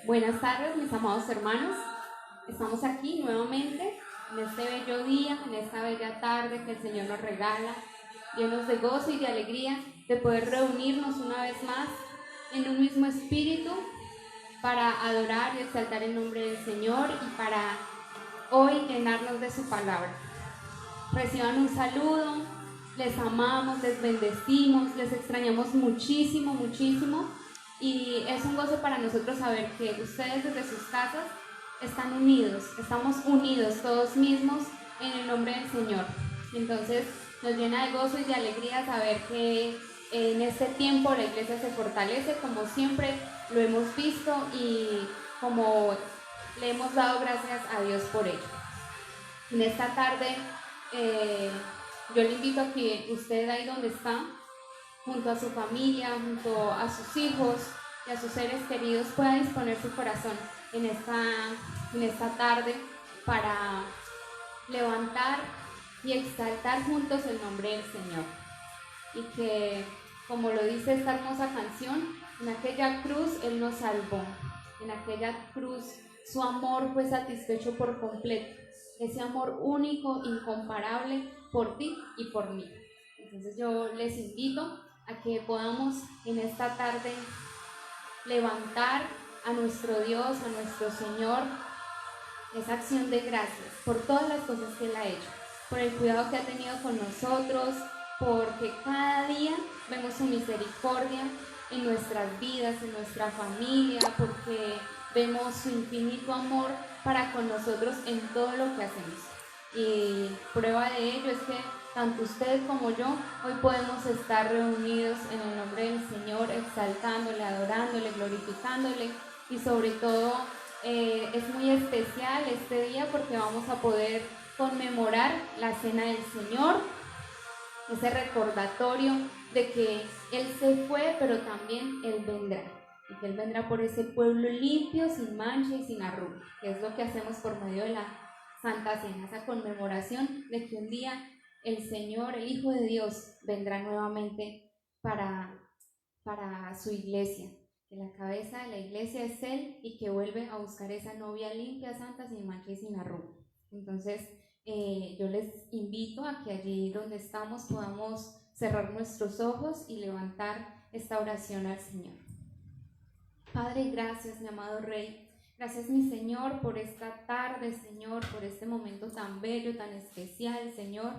Buenas tardes, mis amados hermanos. Estamos aquí nuevamente en este bello día, en esta bella tarde que el Señor nos regala, llenos de gozo y de alegría de poder reunirnos una vez más en un mismo espíritu para adorar y exaltar el nombre del Señor y para hoy llenarnos de su palabra. Reciban un saludo, les amamos, les bendecimos, les extrañamos muchísimo, muchísimo. Y es un gozo para nosotros saber que ustedes desde sus casas están unidos, estamos unidos todos mismos en el nombre del Señor. Entonces nos llena de gozo y de alegría saber que en este tiempo la iglesia se fortalece como siempre lo hemos visto y como le hemos dado gracias a Dios por ello. En esta tarde yo le invito a que usted ahí donde está, junto a su familia, junto a sus hijos y a sus seres queridos, pueda disponer su corazón en esta tarde para levantar y exaltar juntos el nombre del Señor. Y que, como lo dice esta hermosa canción, en aquella cruz Él nos salvó, en aquella cruz su amor fue satisfecho por completo, ese amor único, incomparable por ti y por mí. Entonces yo les invito a que podamos en esta tarde levantar a nuestro Dios, a nuestro Señor, esa acción de gracias por todas las cosas que Él ha hecho, por el cuidado que ha tenido con nosotros, porque cada día vemos su misericordia en nuestras vidas, en nuestra familia, porque vemos su infinito amor para con nosotros en todo lo que hacemos. Y prueba de ello es que tanto usted como yo hoy podemos estar reunidos en el nombre del Señor, exaltándole, adorándole, glorificándole, y sobre todo es muy especial este día porque vamos a poder conmemorar la cena del Señor, ese recordatorio de que Él se fue, pero también Él vendrá, y que Él vendrá por ese pueblo limpio, sin mancha y sin arruga, que es lo que hacemos por medio de la Santa Cena, esa conmemoración de que un día el Señor, el Hijo de Dios, vendrá nuevamente para su iglesia, que la cabeza de la iglesia es Él y que vuelve a buscar esa novia limpia, santa, sin mancha y sin arruga. Entonces yo les invito a que allí donde estamos podamos cerrar nuestros ojos y levantar esta oración al Señor. Padre, gracias, mi amado Rey. Gracias, mi Señor, por esta tarde, Señor, por este momento tan bello, tan especial, Señor,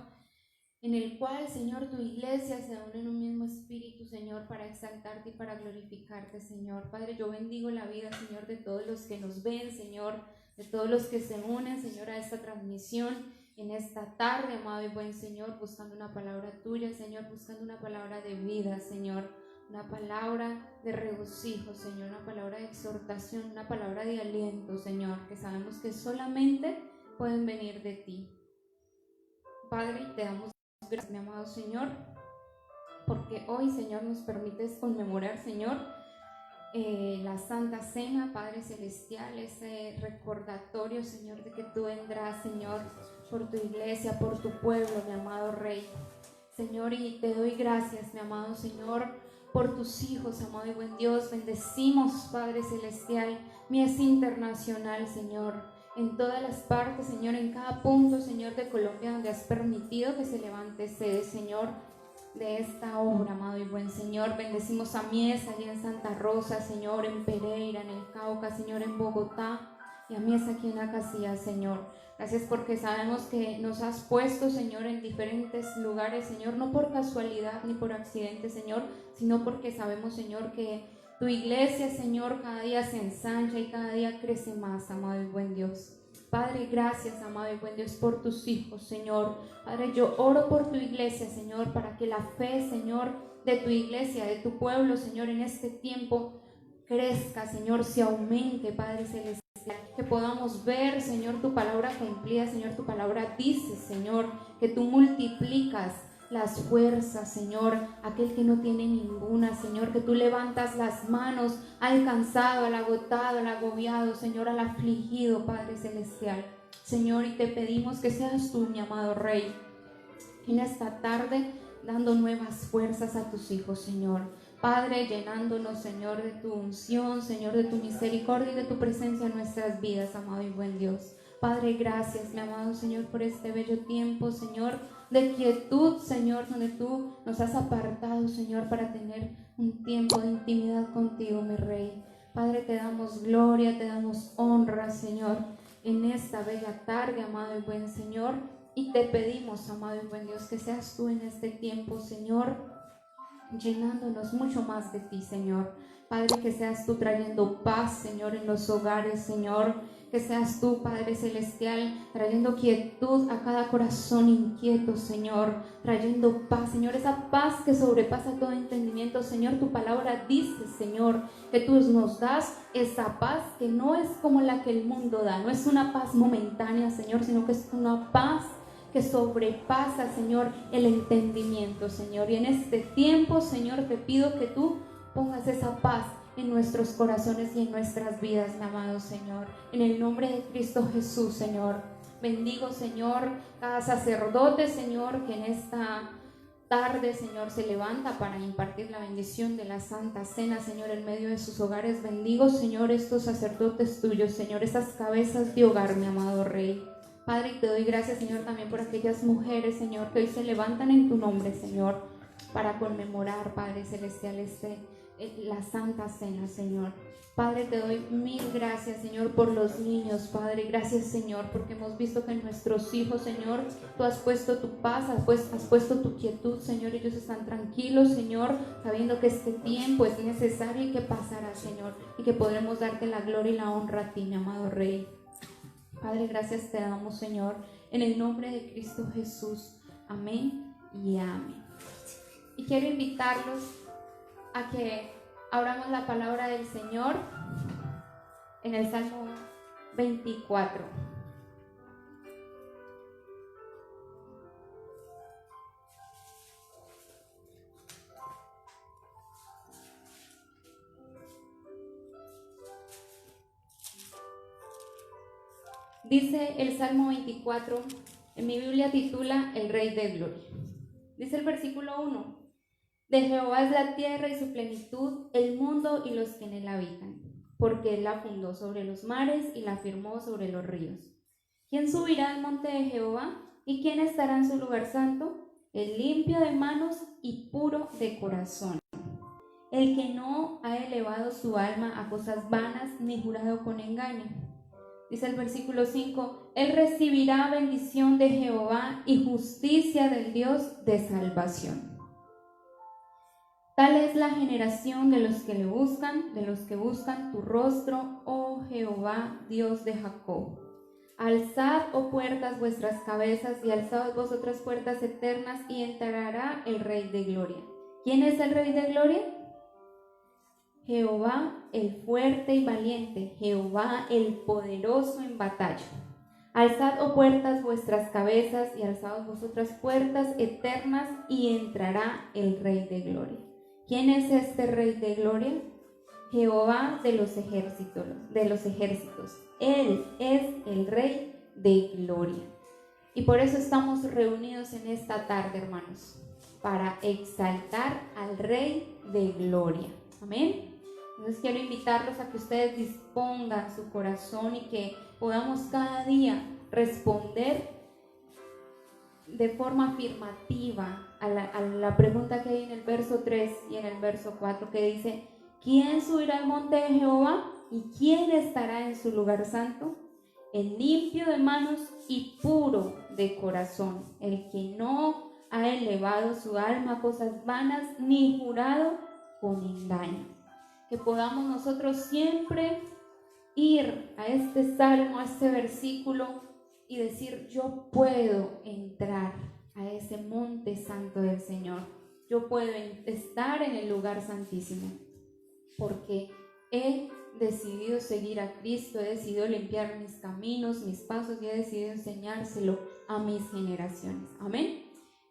en el cual, Señor, tu iglesia se une en un mismo espíritu, Señor, para exaltarte y para glorificarte, Señor. Padre, yo bendigo la vida, Señor, de todos los que nos ven, Señor, de todos los que se unen, Señor, a esta transmisión en esta tarde, amado y buen Señor, buscando una palabra tuya, Señor, buscando una palabra de vida, Señor, una palabra de regocijo, Señor, una palabra de exhortación, una palabra de aliento, Señor, que sabemos que solamente pueden venir de ti. Padre, te damos gracias, mi amado Señor, porque hoy, Señor, nos permites conmemorar, Señor, la Santa Cena, Padre Celestial, ese recordatorio, Señor, de que tú vendrás, Señor, por tu iglesia, por tu pueblo, mi amado Rey. Señor, y te doy gracias, mi amado Señor, por tus hijos, amado y buen Dios. Bendecimos, Padre Celestial, Mies Internacional, Señor, en todas las partes, Señor, en cada punto, Señor, de Colombia, donde has permitido que se levante sede, Señor, de esta obra, amado y buen Señor. Bendecimos a Mies allá en Santa Rosa, Señor, en Pereira, en el Cauca, Señor, en Bogotá, y a Mies aquí en Acacía, Señor. Gracias porque sabemos que nos has puesto, Señor, en diferentes lugares, Señor, no por casualidad ni por accidente, Señor, sino porque sabemos, Señor, que tu iglesia, Señor, cada día se ensancha y cada día crece más, amado y buen Dios. Padre, gracias, amado y buen Dios, por tus hijos, Señor. Padre, yo oro por tu iglesia, Señor, para que la fe, Señor, de tu iglesia, de tu pueblo, Señor, en este tiempo crezca, Señor, se aumente, Padre Celestial. Que podamos ver, Señor, tu palabra cumplida, Señor, tu palabra dice, Señor, que tú multiplicas las fuerzas, Señor, aquel que no tiene ninguna, Señor, que tú levantas las manos al cansado, al agotado, al agobiado, Señor, al afligido, Padre Celestial. Señor, y te pedimos que seas tú, mi amado Rey, en esta tarde dando nuevas fuerzas a tus hijos, Señor. Padre, llenándonos, Señor, de tu unción, Señor, de tu misericordia y de tu presencia en nuestras vidas, amado y buen Dios. Padre, gracias, mi amado Señor, por este bello tiempo, Señor, de quietud, Señor, donde tú nos has apartado, Señor, para tener un tiempo de intimidad contigo, mi Rey. Padre, te damos gloria, te damos honra, Señor, en esta bella tarde, amado y buen Señor, y te pedimos, amado y buen Dios, que seas tú en este tiempo, Señor, llenándonos mucho más de ti, Señor. Padre, que seas tú trayendo paz, Señor, en los hogares, Señor. Que seas tú, Padre Celestial, trayendo quietud a cada corazón inquieto, Señor. Trayendo paz, Señor, esa paz que sobrepasa todo entendimiento, Señor. Tu palabra dice, Señor, que tú nos das esa paz que no es como la que el mundo da. No es una paz momentánea, Señor, sino que es una paz que sobrepasa, Señor, el entendimiento, Señor. Y en este tiempo, Señor, te pido que tú pongas esa paz en nuestros corazones y en nuestras vidas, mi amado Señor. En el nombre de Cristo Jesús, Señor. Bendigo, Señor, cada sacerdote, Señor, que en esta tarde, Señor, se levanta para impartir la bendición de la Santa Cena, Señor, en medio de sus hogares. Bendigo, Señor, estos sacerdotes tuyos, Señor, esas cabezas de hogar, mi amado Rey. Padre, y te doy gracias, Señor, también por aquellas mujeres, Señor, que hoy se levantan en tu nombre, Señor, para conmemorar, Padre Celestial, la Santa Cena, Señor. Padre, te doy mil gracias, Señor, por los niños, Padre. Gracias, Señor, porque hemos visto que en nuestros hijos, Señor, tú has puesto tu paz, has puesto tu quietud, Señor. Ellos están tranquilos, Señor, sabiendo que este tiempo es necesario y que pasará, Señor, y que podremos darte la gloria y la honra a ti, mi amado Rey. Padre, gracias te damos, Señor, en el nombre de Cristo Jesús. Amén y amén. Y quiero invitarlos a que abramos la palabra del Señor en el Salmo 24. Dice el Salmo 24, en mi Biblia titula El Rey de Gloria. Dice el versículo 1: De Jehová es la tierra y su plenitud, el mundo y los que en él habitan, porque él la fundó sobre los mares y la firmó sobre los ríos. ¿Quién subirá al monte de Jehová? ¿Y quién estará en su lugar santo? El limpio de manos y puro de corazón, el que no ha elevado su alma a cosas vanas ni jurado con engaño. Dice el versículo 5, él recibirá bendición de Jehová y justicia del Dios de salvación. Tal es la generación de los que le buscan, de los que buscan tu rostro, oh Jehová, Dios de Jacob. Alzad, oh puertas, vuestras cabezas, y alzad vosotras puertas eternas, y entrará el Rey de Gloria. ¿Quién es el Rey de Gloria? Jehová el fuerte y valiente, Jehová el poderoso en batalla. Alzad, oh puertas, vuestras cabezas, y alzad vosotras puertas eternas, y entrará el Rey de Gloria. ¿Quién es este Rey de Gloria? Jehová de los ejércitos. Él es el Rey de Gloria. Y por eso estamos reunidos en esta tarde, hermanos, para exaltar al Rey de Gloria. Amén. Entonces quiero invitarlos a que ustedes dispongan su corazón y que podamos cada día responder de forma afirmativa a la pregunta que hay en el verso 3 y en el verso 4, que dice: ¿quién subirá al monte de Jehová? ¿Y quién estará en su lugar santo? El limpio de manos y puro de corazón, el que no ha elevado su alma a cosas vanas ni jurado con engaño. Que podamos nosotros siempre ir a este salmo, a este versículo y decir: yo puedo entrar a ese monte santo del Señor. Yo puedo estar en el lugar santísimo porque he decidido seguir a Cristo, he decidido limpiar mis caminos, mis pasos, y he decidido enseñárselo a mis generaciones. Amén.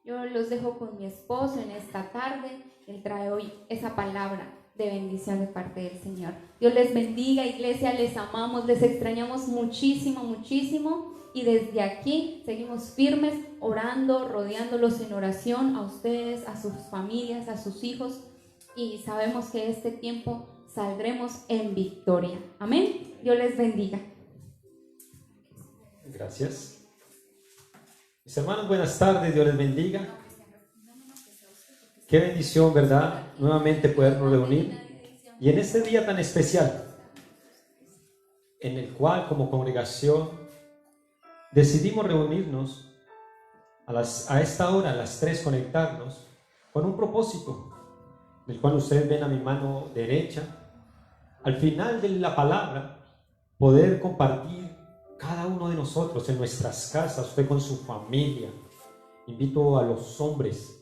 Yo los dejo con mi esposo en esta tarde. Él trae hoy esa palabra de bendición de parte del Señor. Dios les bendiga, iglesia, les amamos, les extrañamos muchísimo, muchísimo, y desde aquí seguimos firmes, orando, rodeándolos en oración a ustedes, a sus familias, a sus hijos, y sabemos que este tiempo saldremos en victoria. Amén. Dios les bendiga. Gracias. Mis hermanos, buenas tardes, Dios les bendiga. Qué bendición, ¿verdad? Nuevamente podernos reunir. Y en este día tan especial, en el cual como congregación decidimos reunirnos a esta hora, a las 3, conectarnos con un propósito, del cual ustedes ven a mi mano derecha. Al final de la palabra, poder compartir cada uno de nosotros en nuestras casas, usted con su familia. Invito a los hombres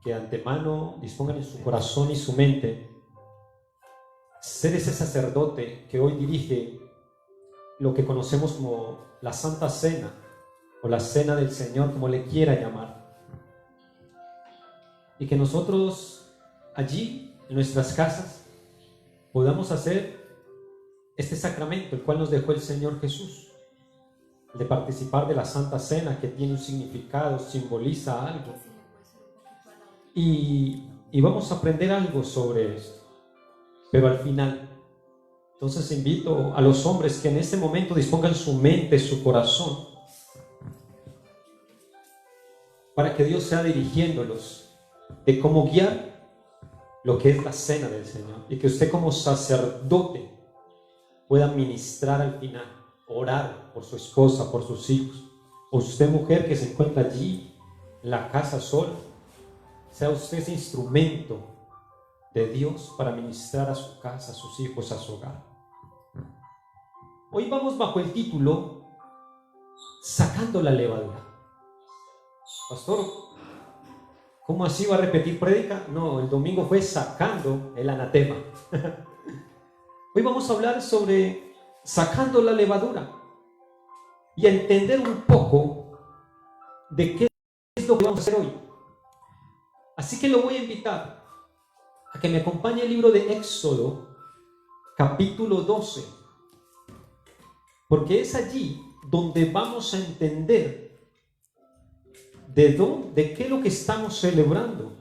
que de antemano dispongan en su corazón y su mente ser ese sacerdote que hoy dirige lo que conocemos como la Santa Cena o la Cena del Señor, como le quiera llamar. Y que nosotros allí, en nuestras casas, podamos hacer este sacramento, el cual nos dejó el Señor Jesús, de participar de la Santa Cena, que tiene un significado, simboliza algo. Y vamos a aprender algo sobre esto. Pero al final, entonces invito a los hombres que en este momento dispongan su mente, su corazón, para que Dios sea dirigiéndolos de cómo guiar lo que es la cena del Señor, y que usted como sacerdote pueda ministrar al final, orar por su esposa, por sus hijos, o usted mujer que se encuentra allí en la casa sola, sea usted ese instrumento de Dios para ministrar a su casa, a sus hijos, a su hogar. Hoy vamos bajo el título Sacando la levadura. Pastor, ¿cómo así va a repetir prédica? No, el domingo fue sacando el anatema. Hoy vamos a hablar sobre sacando la levadura y a entender un poco de qué es lo que vamos a hacer hoy. Así que lo voy a invitar a que me acompañe el libro de Éxodo, capítulo 12, porque es allí donde vamos a entender de qué es lo que estamos celebrando.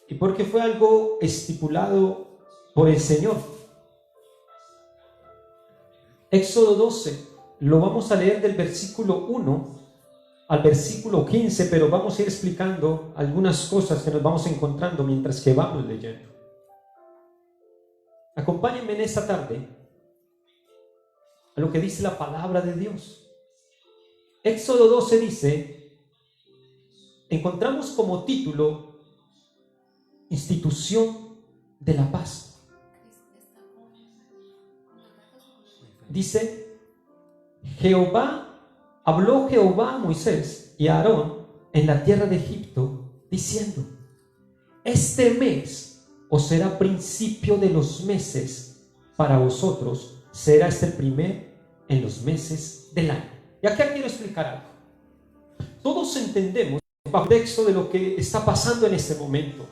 Y porque fue algo estipulado por el Señor. Éxodo 12, lo vamos a leer del versículo 1 al versículo 15, pero vamos a ir explicando algunas cosas que nos vamos encontrando mientras que vamos leyendo. Acompáñenme en esta tarde a lo que dice la palabra de Dios. Éxodo 12 dice, encontramos como título Institución de la Paz. Dice, habló Jehová a Moisés y a Aarón en la tierra de Egipto, diciendo, este mes os será principio de los meses, para vosotros será este el primer en los meses del año. Y acá quiero explicar algo. Todos entendemos el contexto de lo que está pasando en este momento.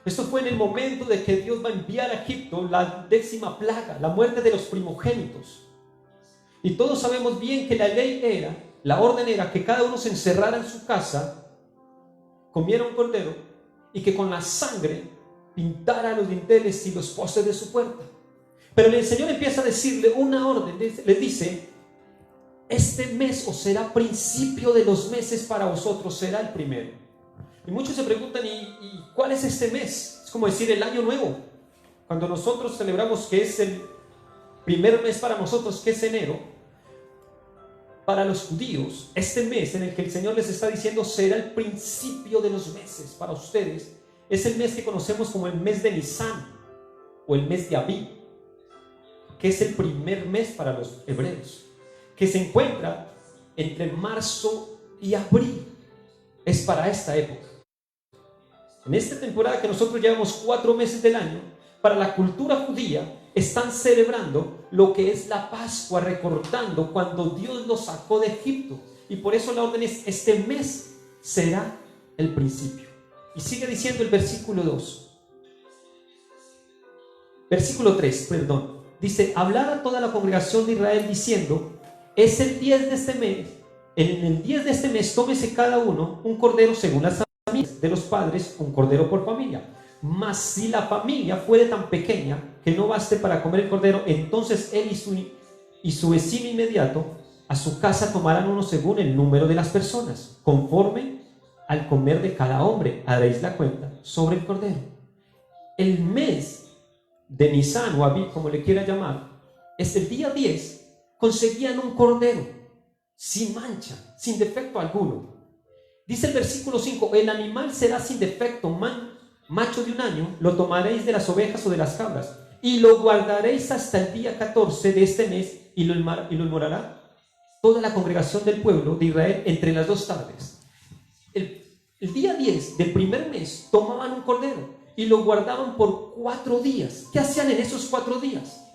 Esto fue en el momento de que Dios va a enviar a Egipto la 10ª plaga, la muerte de los primogénitos. Y todos sabemos bien que la orden era que cada uno se encerrara en su casa, comiera un cordero y que con la sangre pintara los dinteles y los postes de su puerta. Pero el Señor empieza a decirle una orden, les dice, este mes os será principio de los meses, para vosotros será el primero. Y muchos se preguntan, ¿y cuál es este mes? Es como decir el año nuevo. Cuando nosotros celebramos que es el primer mes para nosotros, que es enero, para los judíos, este mes en el que el Señor les está diciendo será el principio de los meses para ustedes, es el mes que conocemos como el mes de Nisan o el mes de Abib, que es el primer mes para los hebreos, que se encuentra entre marzo y abril. Es para esta época. En esta temporada que nosotros llevamos 4 meses del año, para la cultura judía están celebrando lo que es la Pascua, recordando cuando Dios los sacó de Egipto. Y por eso la orden es, este mes será el principio. Y sigue diciendo el versículo 2. Versículo 3, perdón. Dice, hablar a toda la congregación de Israel diciendo, es el 10 de este mes, en el 10 de este mes tómese cada uno un cordero según las familias de los padres, un cordero por familia. Mas si la familia fuere tan pequeña que no baste para comer el cordero, entonces él y su vecino inmediato a su casa tomarán uno según el número de las personas, conforme al comer de cada hombre, haréis la cuenta sobre el cordero. El mes de Nisan o Abib, como le quiera llamar, es el día 10, conseguían un cordero sin mancha, sin defecto alguno. Dice el versículo 5, el animal será sin defecto, macho de un año, lo tomaréis de las ovejas o de las cabras, y lo guardaréis hasta el día 14 de este mes, y lo inmolará toda la congregación del pueblo de Israel entre las 2 tardes. El día 10 del primer mes tomaban un cordero y lo guardaban por 4 días. ¿Qué hacían en esos 4 días?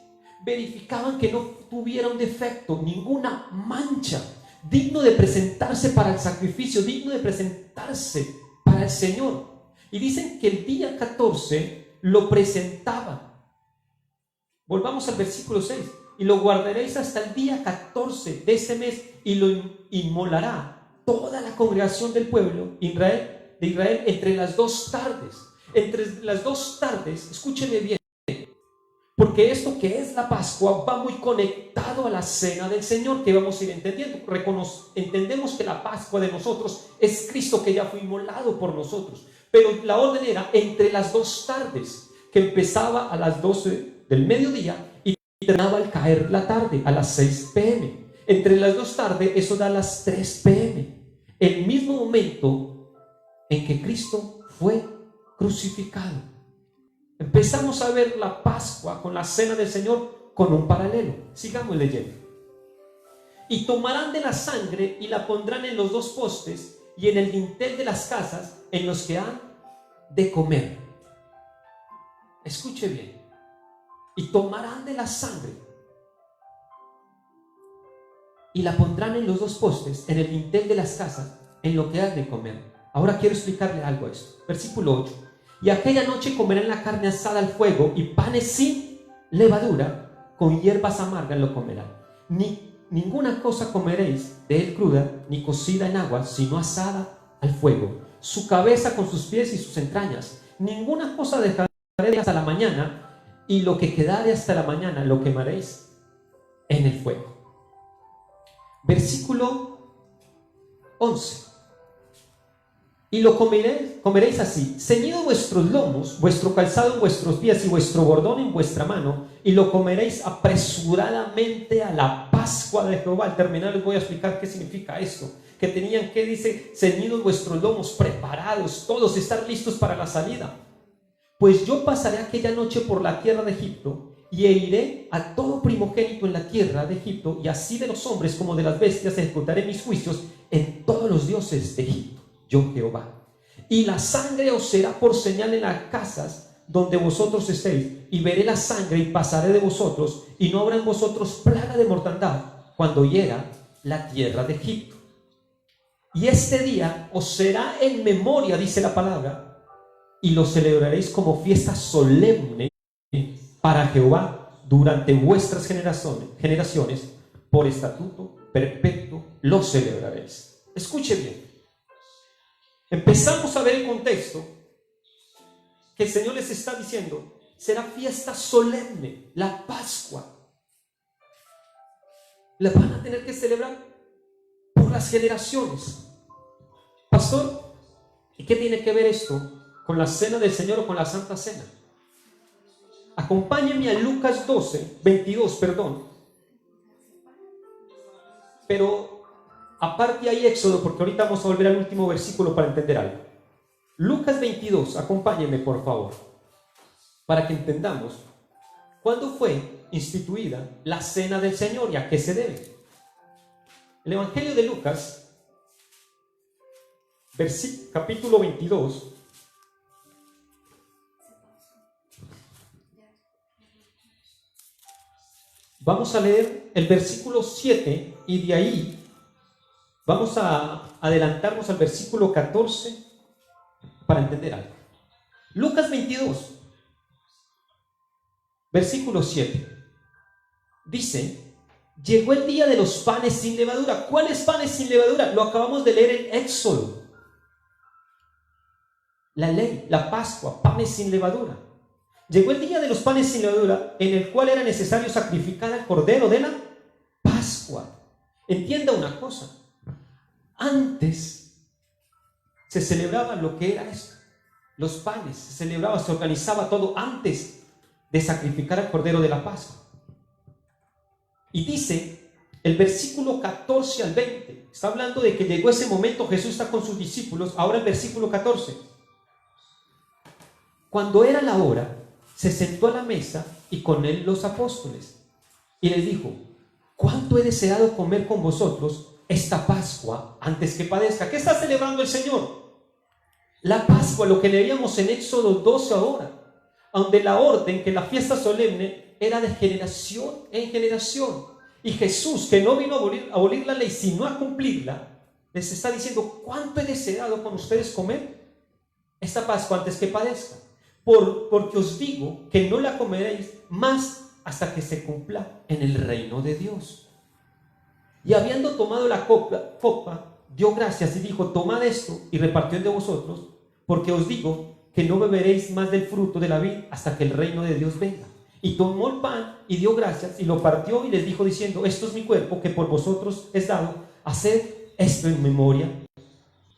Verificaban que no tuviera un defecto, ninguna mancha, digno de presentarse para el sacrificio, digno de presentarse para el Señor. Y dicen que el día 14 lo presentaban. Volvamos al versículo 6. Y lo guardaréis hasta el día 14 de este mes y lo inmolará toda la congregación del pueblo de Israel entre las 2 tardes. Entre las 2 tardes, escúcheme bien, porque esto que es la Pascua va muy conectado a la cena del Señor, que vamos a ir entendiendo. Entendemos que la Pascua de nosotros es Cristo, que ya fue inmolado por nosotros, pero la orden era entre las 2 tardes, que empezaba a las 12 del mediodía y terminaba al caer la tarde, a las 6 p.m. Entre las 2 tardes, eso da las 3 p.m., el mismo momento en que Cristo fue crucificado. Empezamos a ver la Pascua con la cena del Señor con un paralelo. Sigamos leyendo. Y tomarán de la sangre y la pondrán en los 2 postes y en el dintel de las casas en los que han de comer. Escuche bien. Y tomarán de la sangre y la pondrán en los 2 postes en el dintel de las casas en lo que han de comer. Ahora quiero explicarle algo a esto. Versículo 8. Y aquella noche comerán la carne asada al fuego y panes sin levadura, con hierbas amargas lo comerán. Ninguna cosa comeréis de él cruda, ni cocida en agua, sino asada al fuego. Su cabeza con sus pies y sus entrañas. Ninguna cosa dejaré hasta la mañana, y lo que quedare hasta la mañana lo quemaréis en el fuego. Versículo 11. Y lo comeréis así, ceñido vuestros lomos, vuestro calzado en vuestros pies y vuestro bordón en vuestra mano, y lo comeréis apresuradamente a la Pascua de Jehová. Al terminar les voy a explicar qué significa esto, que tenían que, dice, ceñidos vuestros lomos, preparados, todos, estar listos para la salida. Pues yo pasaré aquella noche por la tierra de Egipto, y heriré a todo primogénito en la tierra de Egipto, y así de los hombres como de las bestias ejecutaré mis juicios en todos los dioses de Egipto. Yo Jehová. Y la sangre os será por señal en las casas donde vosotros estéis, y veré la sangre y pasaré de vosotros, y no habrá en vosotros plaga de mortandad cuando hiera la tierra de Egipto. Y este día os será en memoria, dice la palabra, y lo celebraréis como fiesta solemne para Jehová durante vuestras generaciones, por estatuto perpetuo lo celebraréis. Escuche bien. Empezamos a ver el contexto que el Señor les está diciendo. Será fiesta solemne, la Pascua. La van a tener que celebrar por las generaciones. Pastor, ¿y qué tiene que ver esto con la cena del Señor o con la Santa Cena? Acompáñenme a Lucas 22, pero aparte hay Éxodo, porque ahorita vamos a volver al último versículo para entender algo. Lucas 22, acompáñenme por favor, para que entendamos cuándo fue instituida la cena del Señor y a qué se debe. El Evangelio de Lucas, capítulo 22. Vamos a leer el versículo 7 y de ahí vamos a adelantarnos al versículo 14 para entender algo. Lucas 22, versículo 7. Dice, llegó el día de los panes sin levadura. ¿Cuáles panes sin levadura? Lo acabamos de leer en Éxodo. La ley, la Pascua, panes sin levadura. Llegó el día de los panes sin levadura, en el cual era necesario sacrificar al cordero de la Pascua. Entienda una cosa. Antes se celebraba lo que era esto. Los panes, se celebraba, se organizaba todo antes de sacrificar al cordero de la Pascua. Y dice el versículo 14 al 20, está hablando de que llegó ese momento, Jesús está con sus discípulos. Ahora el versículo 14. Cuando era la hora, se sentó a la mesa y con él los apóstoles. Y les dijo, ¿cuánto he deseado comer con vosotros esta Pascua antes que padezca? ¿Qué está celebrando el Señor? La Pascua, lo que leíamos en Éxodo 12 ahora, donde la orden, que la fiesta solemne era de generación en generación. Y Jesús, que no vino a abolir la ley, sino a cumplirla, les está diciendo, ¿cuánto he deseado con ustedes comer esta Pascua antes que padezca? Porque os digo que no la comeréis más hasta que se cumpla en el reino de Dios. Y habiendo tomado la copa, dio gracias y dijo, tomad esto y repartió de vosotros, porque os digo que no beberéis más del fruto de la vid hasta que el reino de Dios venga. Y tomó el pan y dio gracias y lo partió y les dijo diciendo, esto es mi cuerpo que por vosotros es dado, haced esto en memoria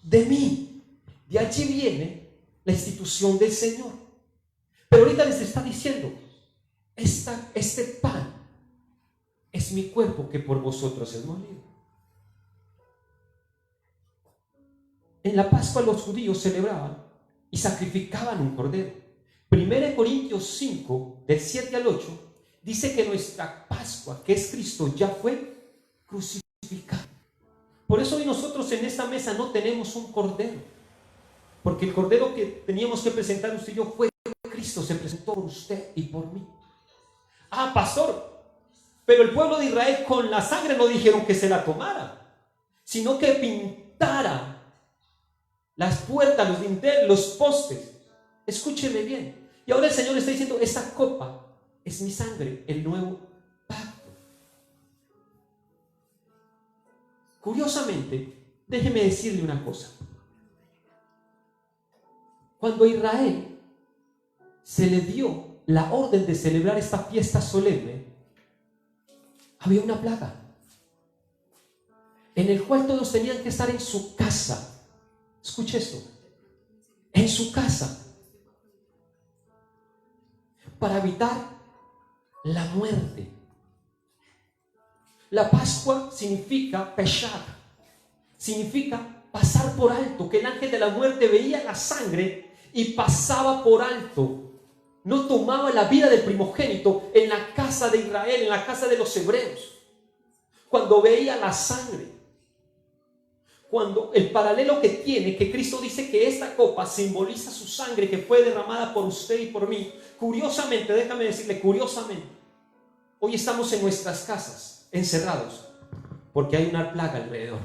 de mí. De allí viene la institución del Señor. Pero ahorita les está diciendo, este pan es mi cuerpo que por vosotros es molido. En la Pascua los judíos celebraban y sacrificaban un cordero. 1 Corintios 5, del 7 al 8, dice que nuestra Pascua, que es Cristo, ya fue crucificada. Por eso hoy nosotros en esta mesa no tenemos un cordero, porque el cordero que teníamos que presentar usted y yo fue Cristo, se presentó por usted y por mí. Ah, pastor, pero el pueblo de Israel con la sangre no dijeron que se la tomara, sino que pintara las puertas, los dinteles, los postes. Escúcheme bien. Y ahora el Señor está diciendo, esta copa es mi sangre, el nuevo pacto. Curiosamente, déjeme decirle una cosa. Cuando a Israel se le dio la orden de celebrar esta fiesta solemne, había una plaga en el cual todos tenían que estar en su casa. Escuche esto, en su casa, para evitar la muerte. La Pascua significa peshach, significa pasar por alto, que el ángel de la muerte veía la sangre y pasaba por alto. No tomaba la vida del primogénito en la casa de Israel, en la casa de los hebreos. Cuando veía la sangre, cuando el paralelo que tiene, que Cristo dice que esta copa simboliza su sangre que fue derramada por usted y por mí. Curiosamente, déjame decirle, curiosamente, hoy estamos en nuestras casas, encerrados, porque hay una plaga alrededor.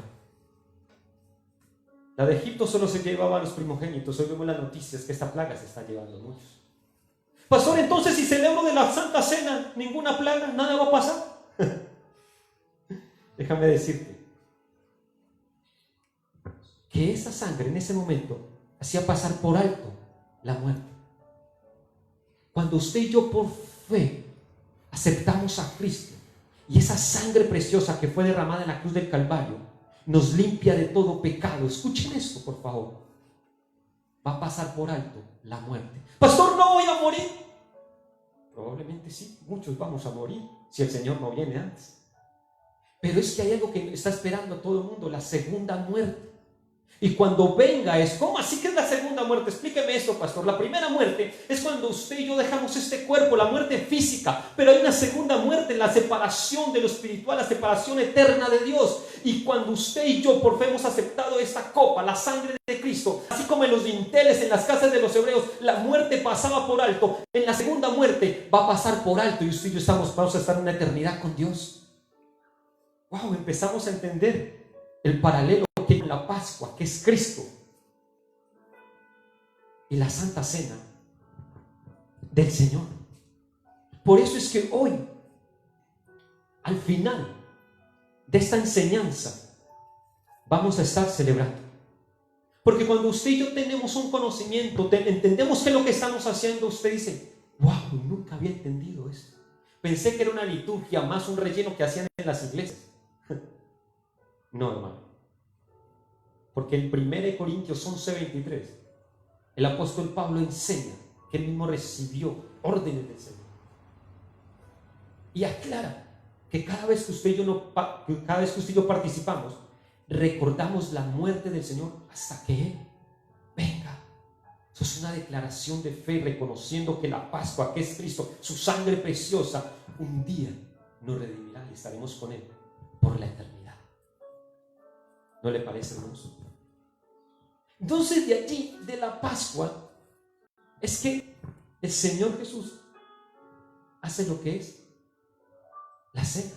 La de Egipto solo se llevaba a los primogénitos. Hoy vemos las noticias que esta plaga se está llevando a muchos. Pastor, entonces si celebro de la Santa Cena, ninguna plaga, nada va a pasar. Déjame decirte que esa sangre en ese momento hacía pasar por alto la muerte. Cuando usted y yo por fe aceptamos a Cristo y esa sangre preciosa que fue derramada en la cruz del Calvario nos limpia de todo pecado. Escuchen esto, por favor. Va a pasar por alto la muerte. Pastor, ¿no voy a morir? Probablemente sí, muchos vamos a morir si el Señor no viene antes. Pero es que hay algo que está esperando a todo el mundo, la segunda muerte. Y cuando venga es, ¿cómo así que es la segunda muerte? Explíqueme esto, pastor. La primera muerte es cuando usted y yo dejamos este cuerpo, la muerte física. Pero hay una segunda muerte, la separación de lo espiritual, la separación eterna de Dios. Y cuando usted y yo por fe hemos aceptado esta copa, la sangre de Cristo, así como en los dinteles, en las casas de los hebreos, la muerte pasaba por alto. En la segunda muerte va a pasar por alto y usted y yo vamos a estar en una eternidad con Dios. Wow, empezamos a entender el paralelo que hay en la Pascua, que es Cristo, y la Santa Cena del Señor. por eso es que hoy, al final de esta enseñanza, vamos a estar celebrando. Porque cuando usted y yo tenemos un conocimiento, entendemos qué es lo que estamos haciendo, usted dice, wow, nunca había entendido esto. Pensé que era una liturgia más un relleno que hacían en las iglesias. No, hermano. Porque en 1 Corintios 11:23, el apóstol Pablo enseña que él mismo recibió órdenes del Señor. Y aclara que cada vez que usted y yo participamos, recordamos la muerte del Señor hasta que Él venga. Eso es una declaración de fe, reconociendo que la Pascua, que es Cristo, su sangre preciosa, un día nos redimirá y estaremos con Él por la eternidad. ¿No le parece hermoso? Entonces, de allí, de la Pascua, es que el Señor Jesús hace lo que es la cena,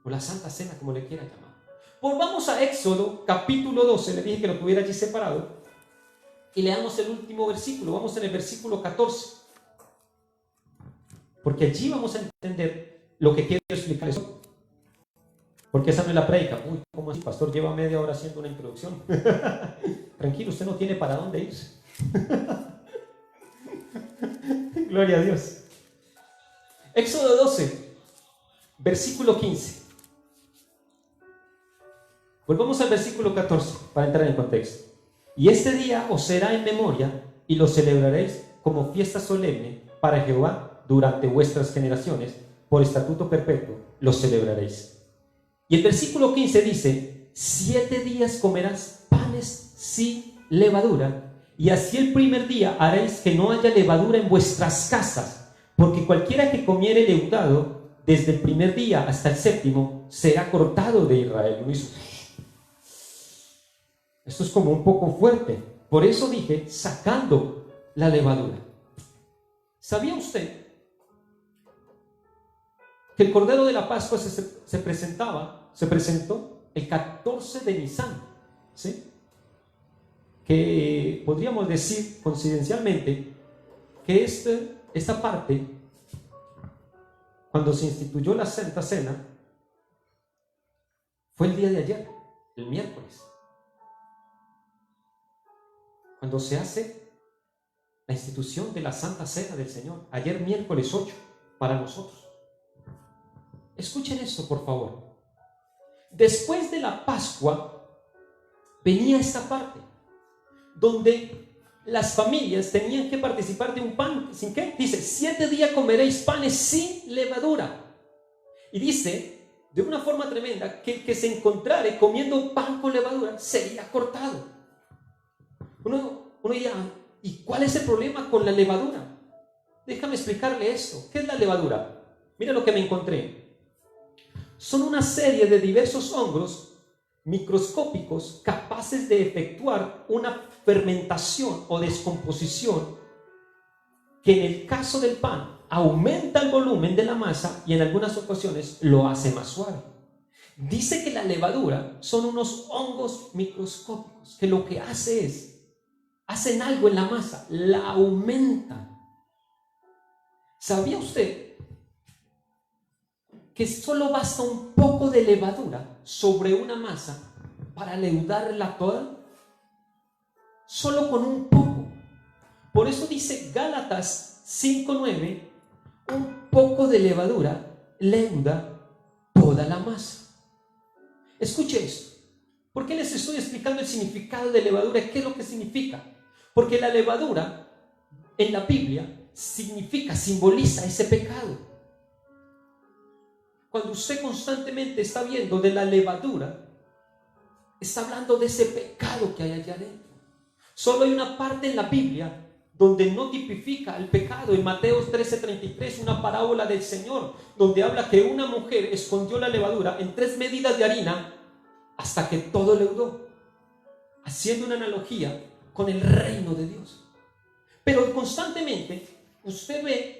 o la Santa Cena, como le quiera llamar. Volvamos a Éxodo capítulo 12, le dije que lo tuviera allí separado, y leamos el último versículo. Vamos en el versículo 14, porque allí vamos a entender lo que quiero explicarles hoy. Porque esa no es la prédica. Uy, ¿cómo así, pastor? Lleva media hora haciendo una introducción. Tranquilo, usted no tiene para dónde irse. Gloria a Dios. Éxodo 12, versículo 15. Volvamos al versículo 14 para entrar en contexto. Y este día os será en memoria y lo celebraréis como fiesta solemne para Jehová durante vuestras generaciones. Por estatuto perpetuo lo celebraréis. Y el versículo 15 dice: 7 días comerás panes sin levadura, y así el primer día haréis que no haya levadura en vuestras casas, porque cualquiera que comiere leudado desde el primer día hasta el séptimo será cortado de Israel. Uno dice, esto es como un poco fuerte. Por eso dije, sacando la levadura. ¿Sabía usted que el Cordero de la Pascua se presentó el 14 de Nisan? ¿Sí? Que podríamos decir coincidencialmente que esta parte, cuando se instituyó la Santa Cena, fue el día de ayer, el miércoles, cuando se hace la institución de la Santa Cena del Señor, ayer miércoles 8 para nosotros. Escuchen esto, por favor. Después de la Pascua venía esta parte donde las familias tenían que participar de un pan. ¿Sin qué? Dice, 7 días comeréis panes sin levadura. Y dice, de una forma tremenda, que el que se encontrare comiendo pan con levadura sería cortado. Uno dirá, ¿y cuál es el problema con la levadura? Déjame explicarle esto. ¿Qué es la levadura? Mira lo que me encontré. Son una serie de diversos hongos microscópicos capaces de efectuar una fermentación o descomposición que en el caso del pan aumenta el volumen de la masa y en algunas ocasiones lo hace más suave. Dice que la levadura son unos hongos microscópicos que lo que hacen algo en la masa, la aumentan. ¿Sabía usted que solo basta un poco de levadura sobre una masa para leudarla toda? Solo con un poco. Por eso dice Gálatas 5:9, un poco de levadura leuda toda la masa. Escuche esto. ¿Por qué les estoy explicando el significado de levadura? ¿Qué es lo que significa? Porque la levadura en la Biblia simboliza ese pecado. Cuando usted constantemente está viendo de la levadura, está hablando de ese pecado que hay allá adentro. Solo hay una parte en la Biblia donde no tipifica el pecado. En Mateo 13:33, una parábola del Señor, donde habla que una mujer escondió la levadura en 3 medidas de harina hasta que todo leudó, haciendo una analogía con el reino de Dios. Pero constantemente usted ve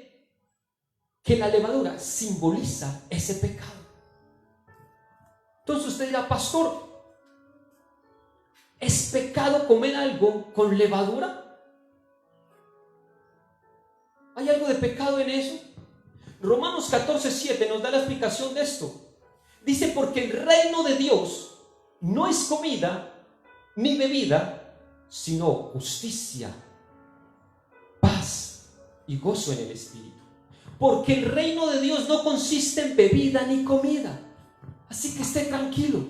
que la levadura simboliza ese pecado. Entonces usted dirá, pastor, ¿es pecado comer algo con levadura? ¿Hay algo de pecado en eso? Romanos 14:7 nos da la explicación de esto. Dice, porque el reino de Dios no es comida ni bebida, sino justicia, paz y gozo en el Espíritu. Porque el reino de Dios no consiste en bebida ni comida. Así que esté tranquilo.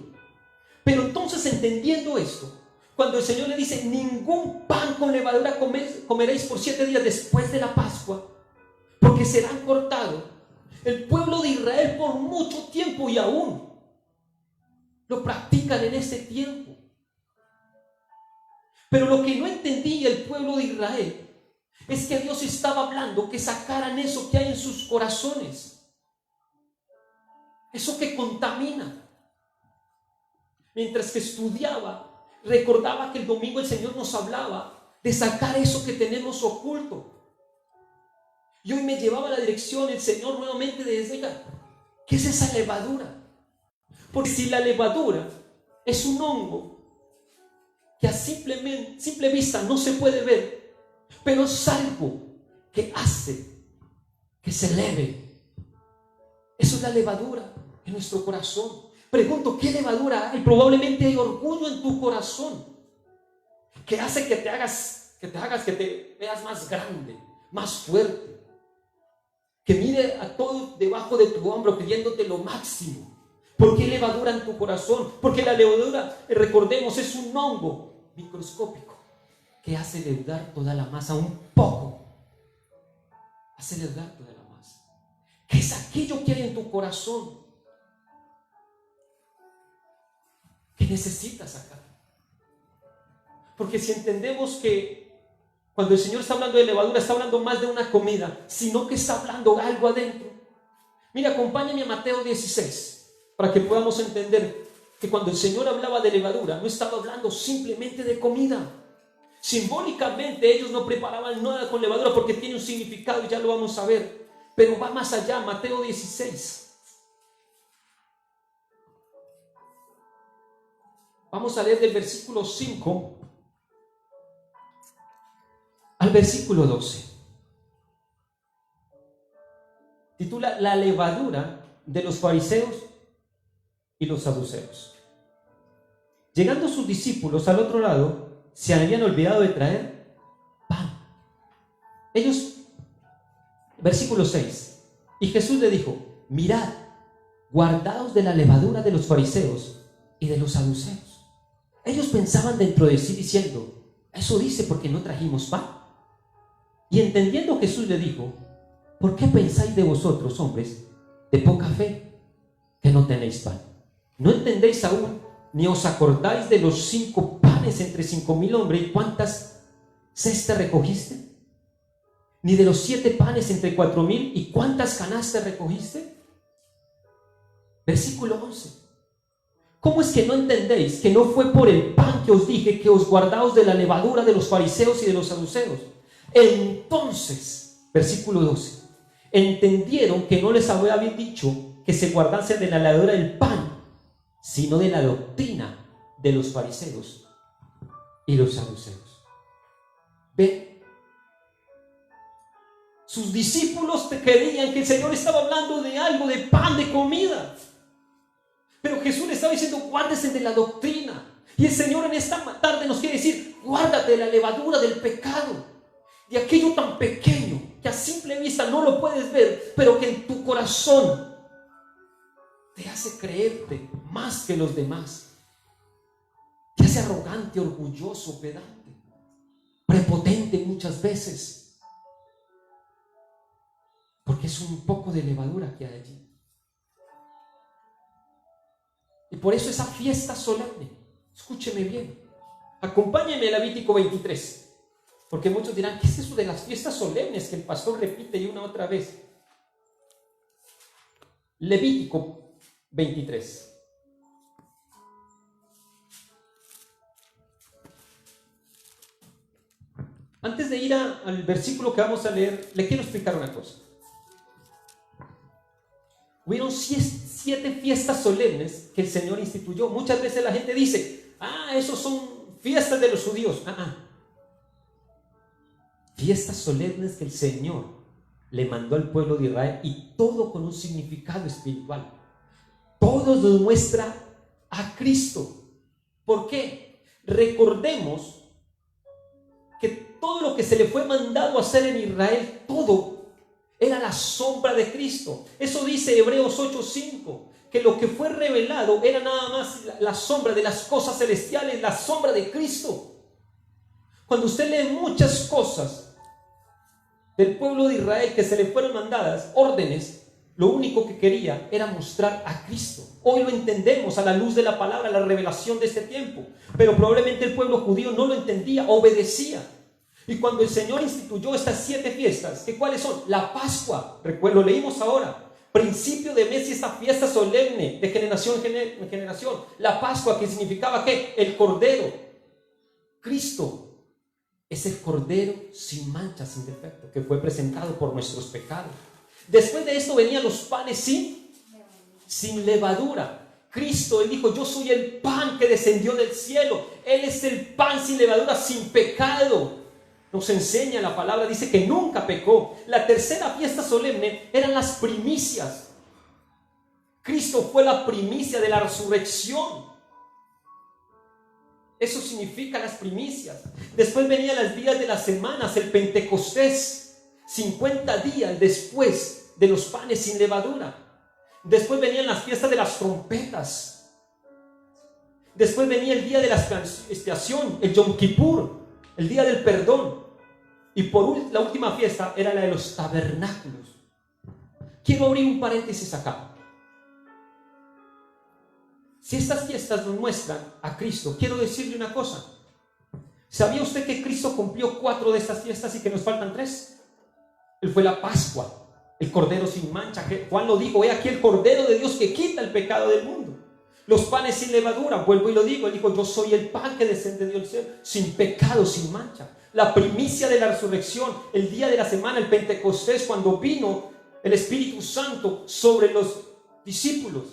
Pero entonces, entendiendo esto, cuando el Señor le dice, ningún pan con levadura comeréis por 7 días después de la Pascua, porque serán cortados, el pueblo de Israel por mucho tiempo y aún lo practican en ese tiempo. Pero lo que no entendía el pueblo de Israel es que Dios estaba hablando que sacaran eso que hay en sus corazones, eso que contamina. Mientras que estudiaba, recordaba que el domingo el Señor nos hablaba de sacar eso que tenemos oculto. Y hoy me llevaba a la dirección el Señor nuevamente de decir, ¿qué es esa levadura? Porque si la levadura es un hongo que a simple vista no se puede ver, pero es algo que hace que se eleve. Eso es la levadura en nuestro corazón. Pregunto, ¿qué levadura hay? Probablemente hay orgullo en tu corazón que hace que te veas más grande, más fuerte, que mire a todo debajo de tu hombro creyéndote lo máximo. ¿Por qué levadura en tu corazón? Porque la levadura, recordemos, es un hongo microscópico que hace leudar toda la masa un poco. Hace leudar toda la masa. ¿Qué es aquello que hay en tu corazón que necesitas sacar? Porque si entendemos que cuando el Señor está hablando de levadura, está hablando más de una comida, sino que está hablando de algo adentro. Mira, acompáñame a Mateo 16, para que podamos entender que cuando el Señor hablaba de levadura, no estaba hablando simplemente de comida. Simbólicamente ellos no preparaban nada con levadura porque tiene un significado y ya lo vamos a ver. Pero va más allá, Mateo 16. Vamos a leer del versículo 5 al versículo 12. Titula La levadura de los fariseos y los saduceos. Llegando sus discípulos al otro lado, se habían olvidado de traer pan. Ellos, versículo 6, y Jesús le dijo, mirad, guardaos de la levadura de los fariseos y de los saduceos. Ellos pensaban dentro de sí diciendo, eso dice porque no trajimos pan. Y entendiendo Jesús le dijo, ¿por qué pensáis de vosotros, hombres, de poca fe, que no tenéis pan? ¿No entendéis aún, ni os acordáis de los 5 panes entre 5,000 hombres y cuántas cestas recogiste? ¿Ni de los 7 panes entre 4,000 y cuántas canastas recogiste? Versículo 11. ¿Cómo es que no entendéis que no fue por el pan que os dije que os guardaos de la levadura de los fariseos y de los saduceos? Entonces, versículo 12, entendieron que no les había dicho que se guardasen de la levadura del pan, sino de la doctrina de los fariseos y los saduceos. ¿Ven? Sus discípulos creían que el Señor estaba hablando de algo, de pan, de comida. Pero Jesús le estaba diciendo, guárdese de la doctrina. Y el Señor en esta tarde nos quiere decir, guárdate de la levadura del pecado, de aquello tan pequeño que a simple vista no lo puedes ver, pero que en tu corazón te hace creerte más que los demás, te hace arrogante, orgulloso, pedante, prepotente muchas veces, porque es un poco de levadura que hay allí. Y por eso esa fiesta solemne, escúcheme bien, acompáñenme a Levítico 23. Porque muchos dirán, ¿qué es eso de las fiestas solemnes que el pastor repite y una otra vez? Levítico 23. Antes de ir al versículo que vamos a leer, le quiero explicar una cosa. Hubieron 7 fiestas solemnes que el Señor instituyó. Muchas veces la gente dice, esos son fiestas de los judíos. Fiestas solemnes que el Señor le mandó al pueblo de Israel, y todo con un significado espiritual. Todo nos muestra a Cristo. ¿Por qué? Recordemos que todo lo que se le fue mandado a hacer en Israel, todo era la sombra de Cristo. Eso dice Hebreos 8:5, que lo que fue revelado era nada más la sombra de las cosas celestiales, la sombra de Cristo. Cuando usted lee muchas cosas del pueblo de Israel que se le fueron mandadas, órdenes, lo único que quería era mostrar a Cristo. Hoy lo entendemos a la luz de la palabra, la revelación de este tiempo, pero probablemente el pueblo judío no lo entendía, obedecía. Y cuando el Señor instituyó estas 7 fiestas, ¿que cuáles son? La Pascua, recuerdo, lo leímos ahora, principio de mes y esta fiesta solemne de generación en generación. La Pascua, que significaba ¿qué? El Cordero. Cristo es el Cordero sin mancha, sin defecto, que fue presentado por nuestros pecados. Después de esto venían los panes sin levadura. Cristo, Él dijo, yo soy el pan que descendió del cielo. Él es el pan sin levadura, sin pecado. Nos enseña la palabra, dice que nunca pecó. La tercera fiesta solemne eran las primicias. Cristo fue la primicia de la resurrección. Eso significa las primicias. Después venían los días de las semanas, el Pentecostés, 50 días después de los panes sin levadura. Después venían las fiestas de las trompetas. Después venía el día de la expiación, el Yom Kippur, el día del perdón. Y la última fiesta era la de los tabernáculos. Quiero abrir un paréntesis acá. Si estas fiestas nos muestran a Cristo, quiero decirle una cosa. ¿Sabía usted que Cristo cumplió 4 de estas fiestas y que nos faltan 3? Él fue la Pascua, el Cordero sin mancha. Juan lo dijo, he aquí el Cordero de Dios que quita el pecado del mundo. Los panes sin levadura, vuelvo y lo digo, Él dijo, yo soy el pan que descendió del cielo, sin pecado, sin mancha. La primicia de la resurrección, el día de la semana, el Pentecostés, cuando vino el Espíritu Santo sobre los discípulos.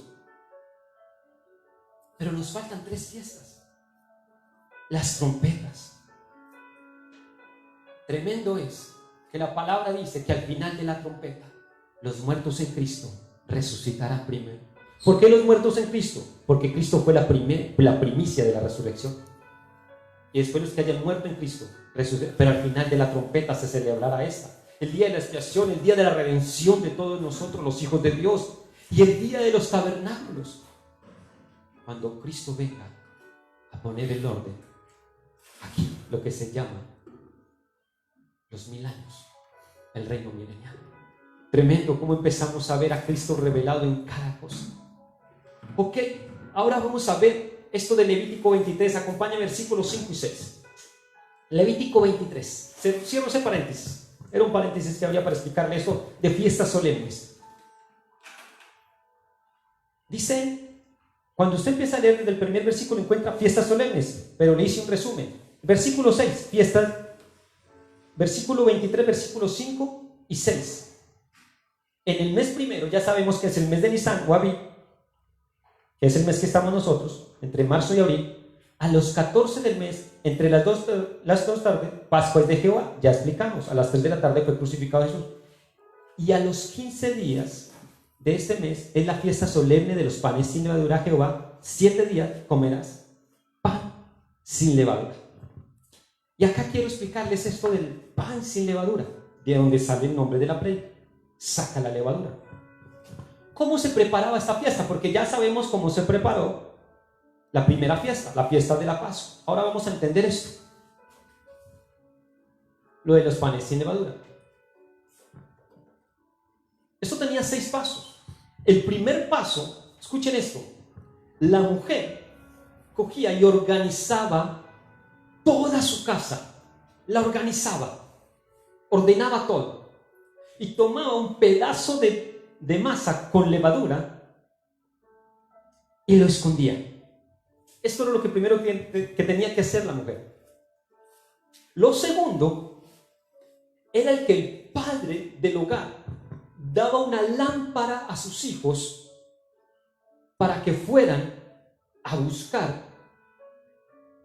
Pero nos faltan 3 fiestas. Las trompetas. Tremendo es que la palabra dice que al final de la trompeta, los muertos en Cristo resucitarán primero. ¿Por qué los muertos en Cristo? Porque Cristo fue la primicia de la resurrección. Y después los que hayan muerto en Cristo resucitarán. Pero al final de la trompeta se celebrará esta. El día de la expiación, el día de la redención de todos nosotros, los hijos de Dios. Y el día de los tabernáculos. Cuando Cristo venga a poner el orden, aquí lo que se llama los 1000 años, el reino milenial. Tremendo cómo empezamos a ver a Cristo revelado en cada cosa. Ok, ahora vamos a ver esto de Levítico 23. Acompaña versículos 5 y 6. Levítico 23. Cierro ese paréntesis. Era un paréntesis que había para explicarle esto de fiestas solemnes. Dice... Cuando usted empieza a leer desde el primer versículo, encuentra fiestas solemnes, pero le hice un resumen. Versículo 6, fiestas. Versículo 23, versículos 5 y 6. En el mes primero, ya sabemos que es el mes de Nisan o Abib, que es el mes que estamos nosotros, entre marzo y abril. A los 14 del mes, entre las dos tardes, Pascua es de Jehová, ya explicamos. A las 3 de la tarde fue crucificado Jesús. Y a los 15 días de este mes es la fiesta solemne de los panes sin levadura a Jehová. 7 días comerás pan sin levadura. Y acá quiero explicarles esto del pan sin levadura, de donde sale el nombre de la predica. Saca la levadura. ¿Cómo se preparaba esta fiesta? Porque ya sabemos cómo se preparó la primera fiesta, la fiesta de la Pascua. Ahora vamos a entender esto. Lo de los panes sin levadura. Esto tenía 6 pasos. El primer paso, escuchen esto, la mujer cogía y organizaba toda su casa, la organizaba, ordenaba todo y tomaba un pedazo de masa con levadura y lo escondía. Esto era lo que primero que tenía que hacer la mujer. Lo segundo era el que el padre del hogar daba una lámpara a sus hijos para que fueran a buscar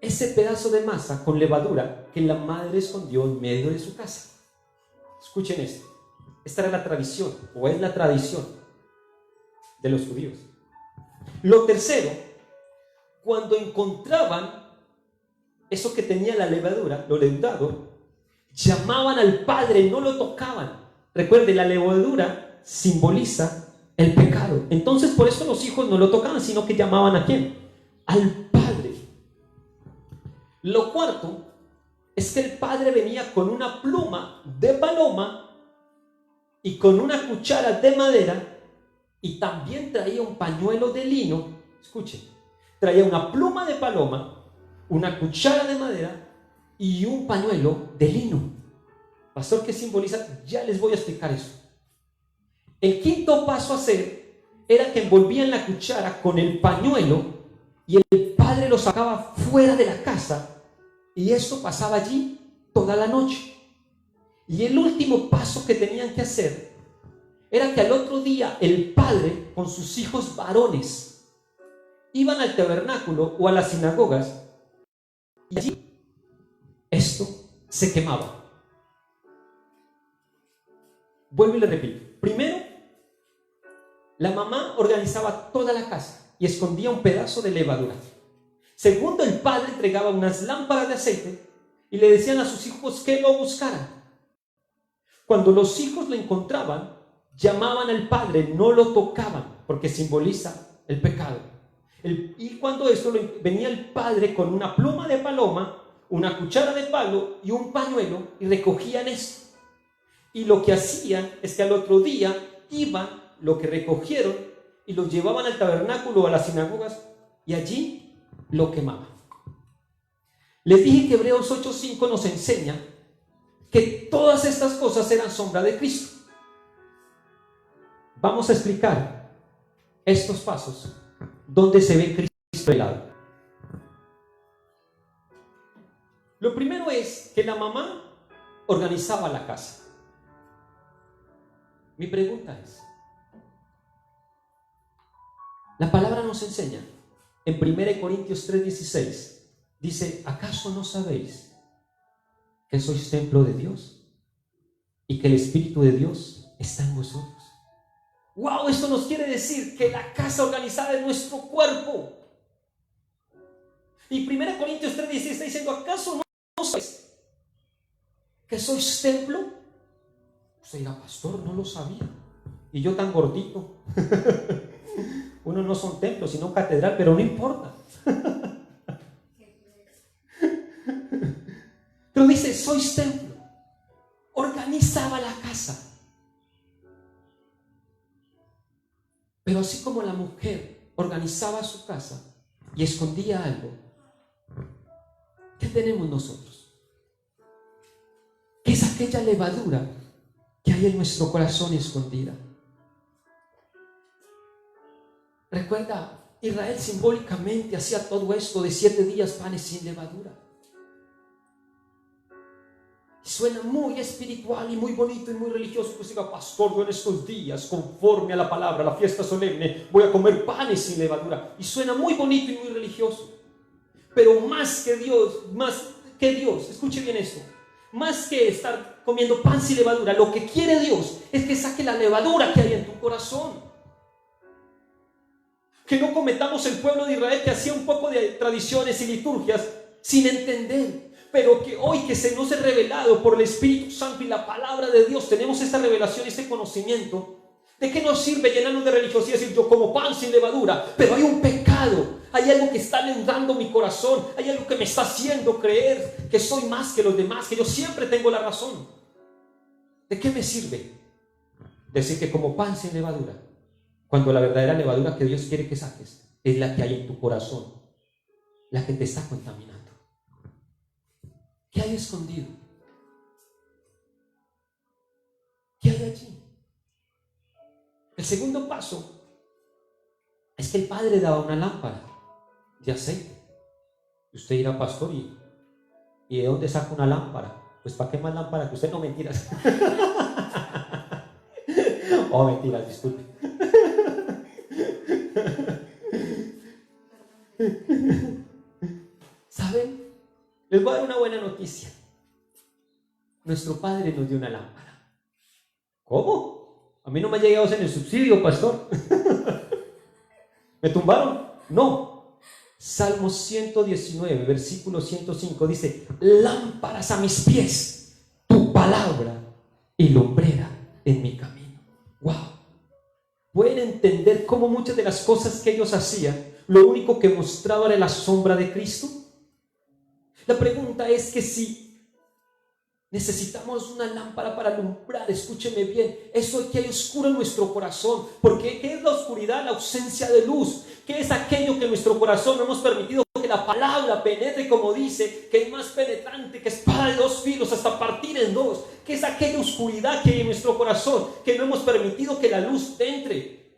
ese pedazo de masa con levadura que la madre escondió en medio de su casa. Escuchen esto. Esta era la tradición, o es la tradición de los judíos. Lo tercero, cuando encontraban eso que tenía la levadura, lo leudado, llamaban al padre, no lo tocaban. Recuerde, la levadura simboliza el pecado. Entonces, por eso los hijos no lo tocaban, sino que llamaban ¿a quién? Al padre. Lo cuarto es que el padre venía con una pluma de paloma y con una cuchara de madera, y también traía un pañuelo de lino. Escuchen, traía una pluma de paloma, una cuchara de madera y un pañuelo de lino. Pastor, ¿qué simboliza? Ya les voy a explicar eso. El quinto paso a hacer era que envolvían la cuchara con el pañuelo y el padre lo sacaba fuera de la casa, y esto pasaba allí toda la noche. Y el último paso que tenían que hacer era que al otro día el padre con sus hijos varones iban al tabernáculo o a las sinagogas, y allí esto se quemaba. Vuelvo y le repito. Primero, la mamá organizaba toda la casa y escondía un pedazo de levadura. Segundo, el padre entregaba unas lámparas de aceite y le decían a sus hijos que lo buscaran. Cuando los hijos lo encontraban, llamaban al padre, no lo tocaban, porque simboliza el pecado. Y cuando esto venía el padre con una pluma de paloma, una cuchara de palo y un pañuelo, y recogían esto. Y lo que hacían es que al otro día iban lo que recogieron y lo llevaban al tabernáculo o a las sinagogas, y allí lo quemaban. Les dije que Hebreos 8:5 nos enseña que todas estas cosas eran sombra de Cristo. Vamos a explicar estos pasos donde se ve Cristo velado. Lo primero es que la mamá organizaba la casa. Mi pregunta es, la palabra nos enseña en 1 Corintios 3:16, dice: ¿acaso no sabéis que sois templo de Dios y que el Espíritu de Dios está en vosotros? ¡Wow! Esto nos quiere decir que la casa organizada es nuestro cuerpo. Y 1 Corintios 3:16 está diciendo: ¿acaso no sabéis que sois templo? Usted dirá: pastor, no lo sabía. Y yo tan gordito. Uno no son templos, sino catedral, pero no importa. Pero dice: sois templo. Organizaba la casa. Pero así como la mujer organizaba su casa y escondía algo, ¿qué tenemos nosotros? ¿Qué es aquella levadura que hay en nuestro corazón escondida? Recuerda, Israel simbólicamente hacía todo esto de 7 días panes sin levadura. Suena muy espiritual y muy bonito y muy religioso. Pues diga: pastor, yo en estos días, conforme a la palabra, la fiesta solemne, voy a comer panes sin levadura. Y suena muy bonito y muy religioso. Pero más que Dios, escuche bien esto, más que estar comiendo pan sin levadura, lo que quiere Dios es que saque la levadura que hay en tu corazón. Que no cometamos el pueblo de Israel, que hacía un poco de tradiciones y liturgias sin entender, pero que hoy que se nos ha revelado por el Espíritu Santo y la palabra de Dios, tenemos esta revelación, este conocimiento. ¿De qué nos sirve llenarnos de religiosidad y decir: yo como pan sin levadura? Pero hay un pecado, hay algo que está leudando mi corazón, hay algo que me está haciendo creer que soy más que los demás, que yo siempre tengo la razón. ¿De qué me sirve decir que como pan sin levadura, cuando la verdadera levadura que Dios quiere que saques es la que hay en tu corazón, la que te está contaminando? ¿Qué hay escondido? ¿Qué hay allí? El segundo paso es que el padre daba una lámpara de aceite. Y usted dirá: pastor, ¿y de dónde saca una lámpara? Pues ¿para qué más lámpara? Que usted no, mentiras. Oh, mentiras, disculpe. ¿Saben? Les voy a dar una buena noticia. Nuestro Padre nos dio una lámpara. ¿Cómo? A mí no me ha llegado en el subsidio, pastor. ¿Me tumbaron? No. Salmo 119, versículo 105 dice: lámparas a mis pies, tu palabra y lumbrera en mi camino. Wow. Pueden entender cómo muchas de las cosas que ellos hacían, lo único que mostraba era la sombra de Cristo. La pregunta es que si necesitamos una lámpara para alumbrar, escúcheme bien, eso que hay oscuro en nuestro corazón, porque ¿qué es la oscuridad? La ausencia de luz. ¿Qué es aquello que en nuestro corazón no hemos permitido que la palabra penetre, como dice, que es más penetrante que espada de dos filos hasta partir en dos? ¿Qué es aquella oscuridad que hay en nuestro corazón que no hemos permitido que la luz entre?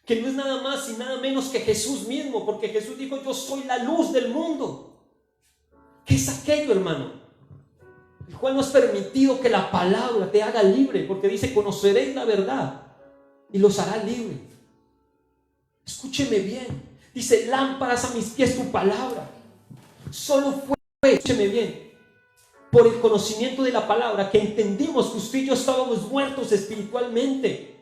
Que no es nada más y nada menos que Jesús mismo, porque Jesús dijo: yo soy la luz del mundo. ¿Qué es aquello, hermano? El cual no has permitido que la palabra te haga libre, porque dice: conoceréis la verdad y los hará libre. Escúcheme bien, dice: lámparas a mis pies tu palabra. Solo fue, escúcheme bien, por el conocimiento de la palabra que entendimos que usted y yo estábamos muertos espiritualmente.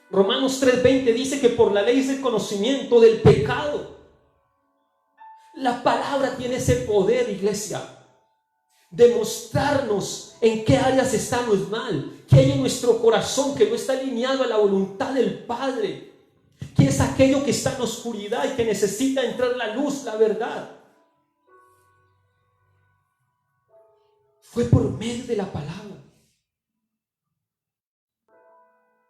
Romanos 3:20 dice que por la ley es el conocimiento del pecado. La palabra tiene ese poder, iglesia, de mostrarnos en qué áreas estamos mal, qué hay en nuestro corazón que no está alineado a la voluntad del Padre, qué es aquello que está en oscuridad y que necesita entrar la luz, la verdad. Fue por medio de la palabra.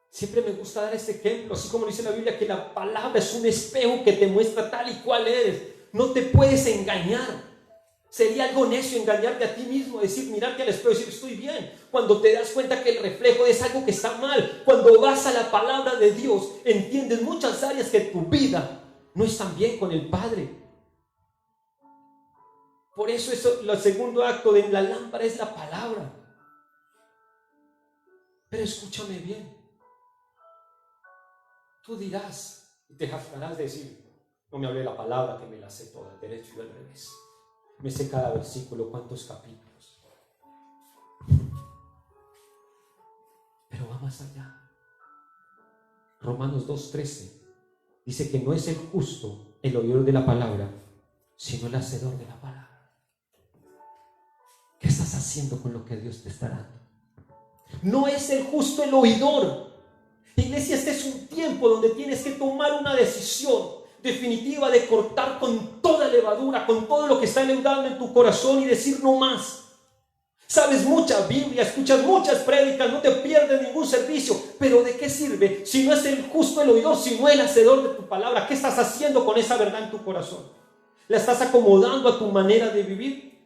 Siempre me gusta dar este ejemplo, así como dice la Biblia, que la palabra es un espejo que te muestra tal y cual eres. No te puedes engañar. Sería algo necio engañarte a ti mismo, decir, mirarte al espejo y decir: estoy bien, cuando te das cuenta que el reflejo es algo que está mal. Cuando vas a la palabra de Dios, entiendes muchas áreas que tu vida no están bien con el Padre. Por eso el segundo acto de la lámpara es la palabra. Pero escúchame bien, tú dirás y te jactarás de decir: no me hablé la palabra, que me la sé toda, al derecho y al revés. Me sé cada versículo, cuántos capítulos. Pero va más allá. Romanos 2:13 dice que no es el justo el oidor de la palabra, sino el hacedor de la palabra. ¿Qué estás haciendo con lo que Dios te está dando? No es el justo el oidor. Iglesia, este es un tiempo donde tienes que tomar una decisión definitiva de cortar con toda levadura, con todo lo que está leudando en tu corazón y decir: no más. Sabes mucha Biblia, escuchas muchas prédicas, no te pierdes ningún servicio, pero ¿de qué sirve si no es el justo el oidor, si no el hacedor de tu palabra? ¿Qué estás haciendo con esa verdad en tu corazón? ¿La estás acomodando a tu manera de vivir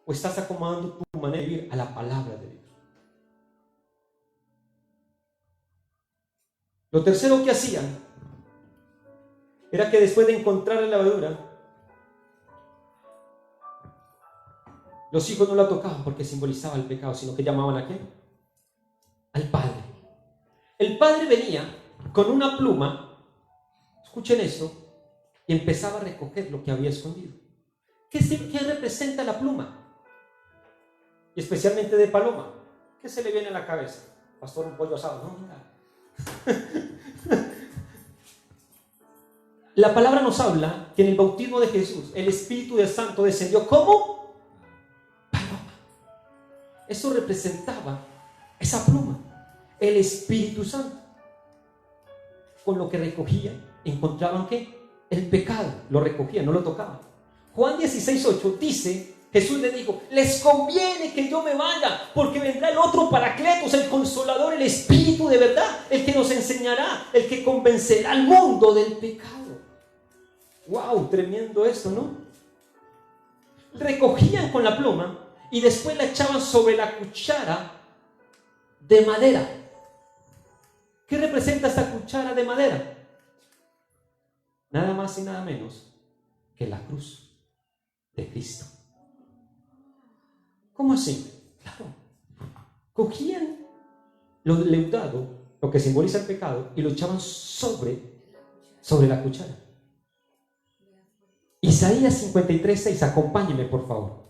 o estás acomodando tu manera de vivir a la palabra de Dios? Lo tercero que hacían era que después de encontrar la levadura, los hijos no la tocaban porque simbolizaba el pecado, sino que llamaban ¿a quién? Al padre. El padre venía con una pluma, escuchen esto, y empezaba a recoger lo que había escondido. ¿Qué representa la pluma? Y especialmente de paloma. ¿Qué se le viene a la cabeza? Pastor, un pollo asado. No, mira. La palabra nos habla que en el bautismo de Jesús el Espíritu del Santo descendió como paloma. Eso representaba esa pluma, el Espíritu Santo. Con lo que recogían, encontraban que el pecado lo recogían, no lo tocaban. Juan 16:8 dice: Jesús le dijo: les conviene que yo me vaya, porque vendrá el otro Paracletos, el Consolador, el Espíritu de verdad, el que nos enseñará, el que convencerá al mundo del pecado. ¡Wow! Tremendo esto, ¿no? Recogían con la pluma y después la echaban sobre la cuchara de madera. ¿Qué representa esta cuchara de madera? Nada más y nada menos que la cruz de Cristo. ¿Cómo así? Claro. Cogían lo leudado, lo que simboliza el pecado, y lo echaban sobre la cuchara. Isaías 53:6, acompáñenme por favor.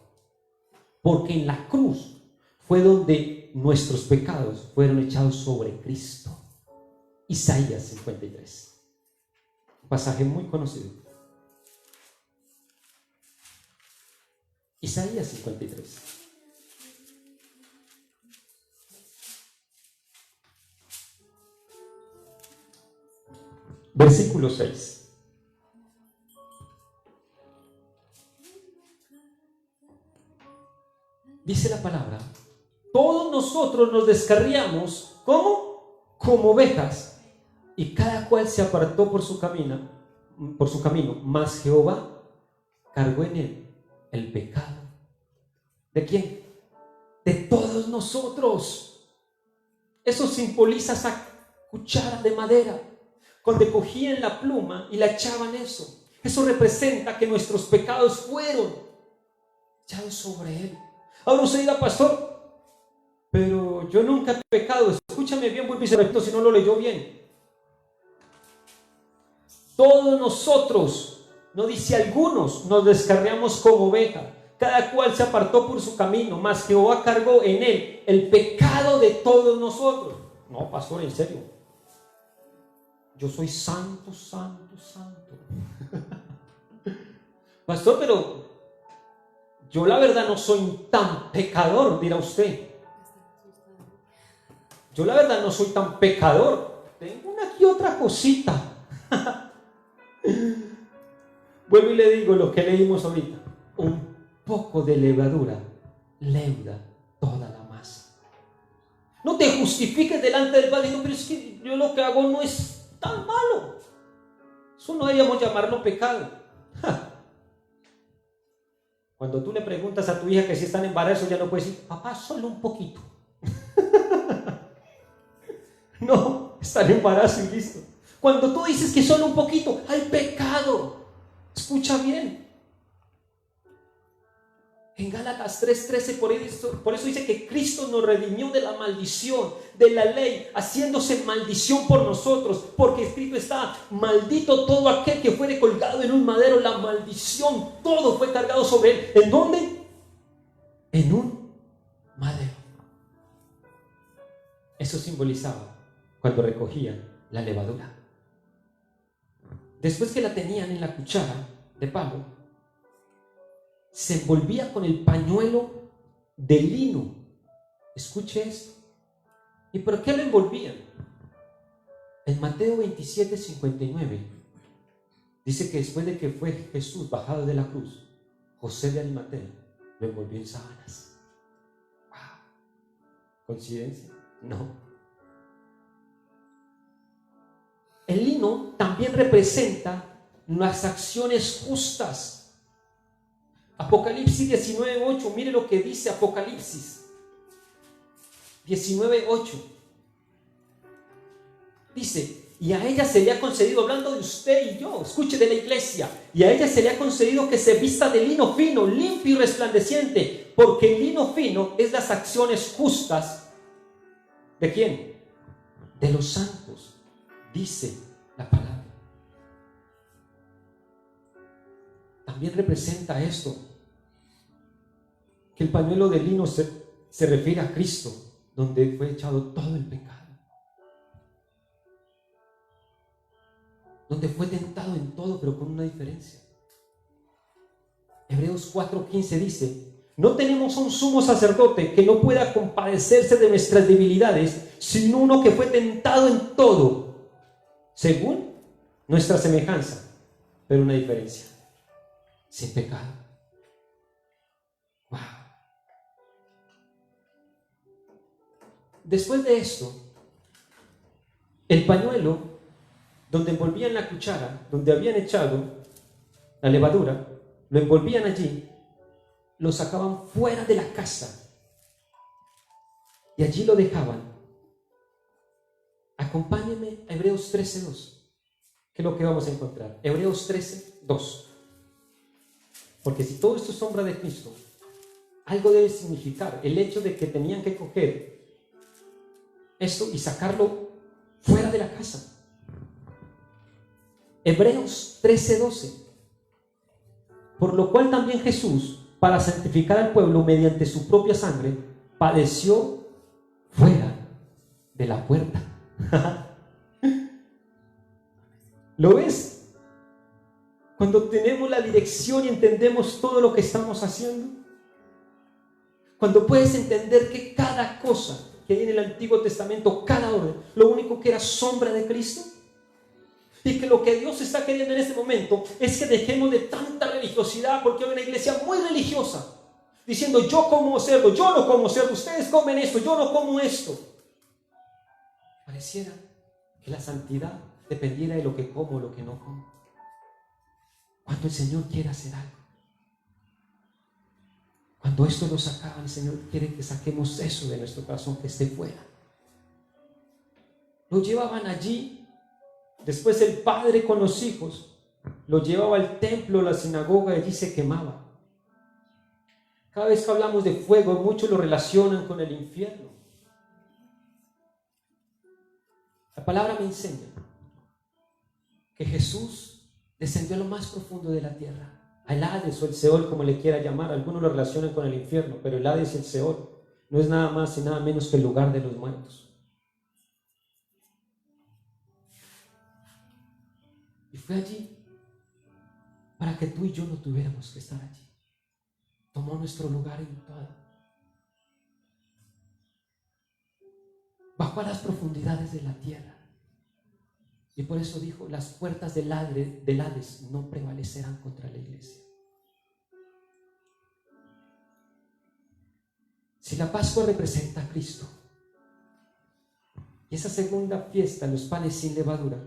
Porque en la cruz fue donde nuestros pecados fueron echados sobre Cristo. Isaías 53. Un pasaje muy conocido. Isaías 53. Versículo 6. Dice la palabra: todos nosotros nos descarriamos, ¿cómo? Como ovejas, y cada cual se apartó por su camino, mas Jehová cargó en él el pecado. ¿De quién? De todos nosotros. Eso simboliza esa cuchara de madera, cuando cogían la pluma y la echaban eso representa que nuestros pecados fueron echados sobre él. Ahora usted dirá: pastor, pero yo nunca he pecado. Escúchame bien, vuelvo y se repito si no lo leyó bien. Todos nosotros, no dice algunos, nos descarriamos como oveja, cada cual se apartó por su camino, mas Jehová cargó en él el pecado de todos nosotros. No, pastor, en serio, yo soy santo, santo, santo. Pastor, pero yo la verdad no soy tan pecador, dirá usted. Yo la verdad no soy tan pecador. Tengo una que otra cosita. Vuelvo y le digo lo que leímos ahorita: un poco de levadura leuda toda la masa. No te justifiques delante del Padre. No, pero es que yo lo que hago no es tan malo. Eso no deberíamos llamarlo pecado. Cuando tú le preguntas a tu hija que si está en embarazo, ya no puedes decir: papá, solo un poquito. No, está en embarazo y listo. Cuando tú dices que solo un poquito, hay pecado. Escucha bien. En Gálatas 3:13, por eso dice que Cristo nos redimió de la maldición, de la ley, haciéndose maldición por nosotros, porque escrito está: maldito todo aquel que fuere colgado en un madero. La maldición, todo fue cargado sobre él. ¿En dónde? En un madero. Eso simbolizaba cuando recogían la levadura. Después que la tenían en la cuchara de palo, se envolvía con el pañuelo de lino. Escuche esto. ¿Y por qué lo envolvían? En Mateo 27:59 dice que después de que fue Jesús bajado de la cruz, José de Arimatea lo envolvió en sábanas. ¡Wow! ¿Coincidencia? No. El lino también representa las acciones justas. Apocalipsis 19:8, mire lo que dice Apocalipsis 19:8. Dice: y a ella se le ha concedido, hablando de usted y yo, escuche, de la iglesia, y a ella se le ha concedido que se vista de lino fino, limpio y resplandeciente, porque el lino fino es las acciones justas. ¿De quién? De los santos, dice la palabra. También representa esto, que el pañuelo de lino se refiere a Cristo, donde fue echado todo el pecado, donde fue tentado en todo, pero con una diferencia. Hebreos 4:15 dice: no tenemos un sumo sacerdote que no pueda compadecerse de nuestras debilidades, sino uno que fue tentado en todo, según nuestra semejanza, pero una diferencia: sin pecado. Wow. Después de esto, el pañuelo donde envolvían la cuchara, donde habían echado la levadura, lo envolvían allí, lo sacaban fuera de la casa y allí lo dejaban. Acompáñenme a Hebreos 13:2, que es lo que vamos a encontrar. Hebreos 13:2. Porque si todo esto es sombra de Cristo, algo debe significar el hecho de que tenían que coger esto y sacarlo fuera de la casa. Hebreos 13:12. Por lo cual también Jesús, para santificar al pueblo mediante su propia sangre, padeció fuera de la puerta. ¿Lo ves? Cuando tenemos la dirección y entendemos todo lo que estamos haciendo, cuando puedes entender que cada cosa que hay en el Antiguo Testamento, cada orden, lo único que era sombra de Cristo, y que lo que Dios está queriendo en este momento es que dejemos de tanta religiosidad, porque hay una iglesia muy religiosa diciendo: yo como cerdo, yo no como cerdo, ustedes comen esto, yo no como esto. Pareciera que la santidad dependiera de lo que como o lo que no como, cuando el Señor quiere hacer algo. Cuando esto lo sacaban, el Señor quiere que saquemos eso de nuestro corazón, que esté fuera. Lo llevaban allí. Después el padre con los hijos lo llevaba al templo, la sinagoga, y allí se quemaba. Cada vez que hablamos de fuego, muchos lo relacionan con el infierno. La palabra me enseña que Jesús descendió a lo más profundo de la tierra, al Hades o el Seol, como le quiera llamar. Algunos lo relacionan con el infierno, pero el Hades y el Seol no es nada más y nada menos que el lugar de los muertos. Y fue allí para que tú y yo no tuviéramos que estar allí. Tomó nuestro lugar en todo. Bajó a las profundidades de la tierra. Y por eso dijo: las puertas del Hades no prevalecerán contra la iglesia. Si la Pascua representa a Cristo, y esa segunda fiesta, los panes sin levadura,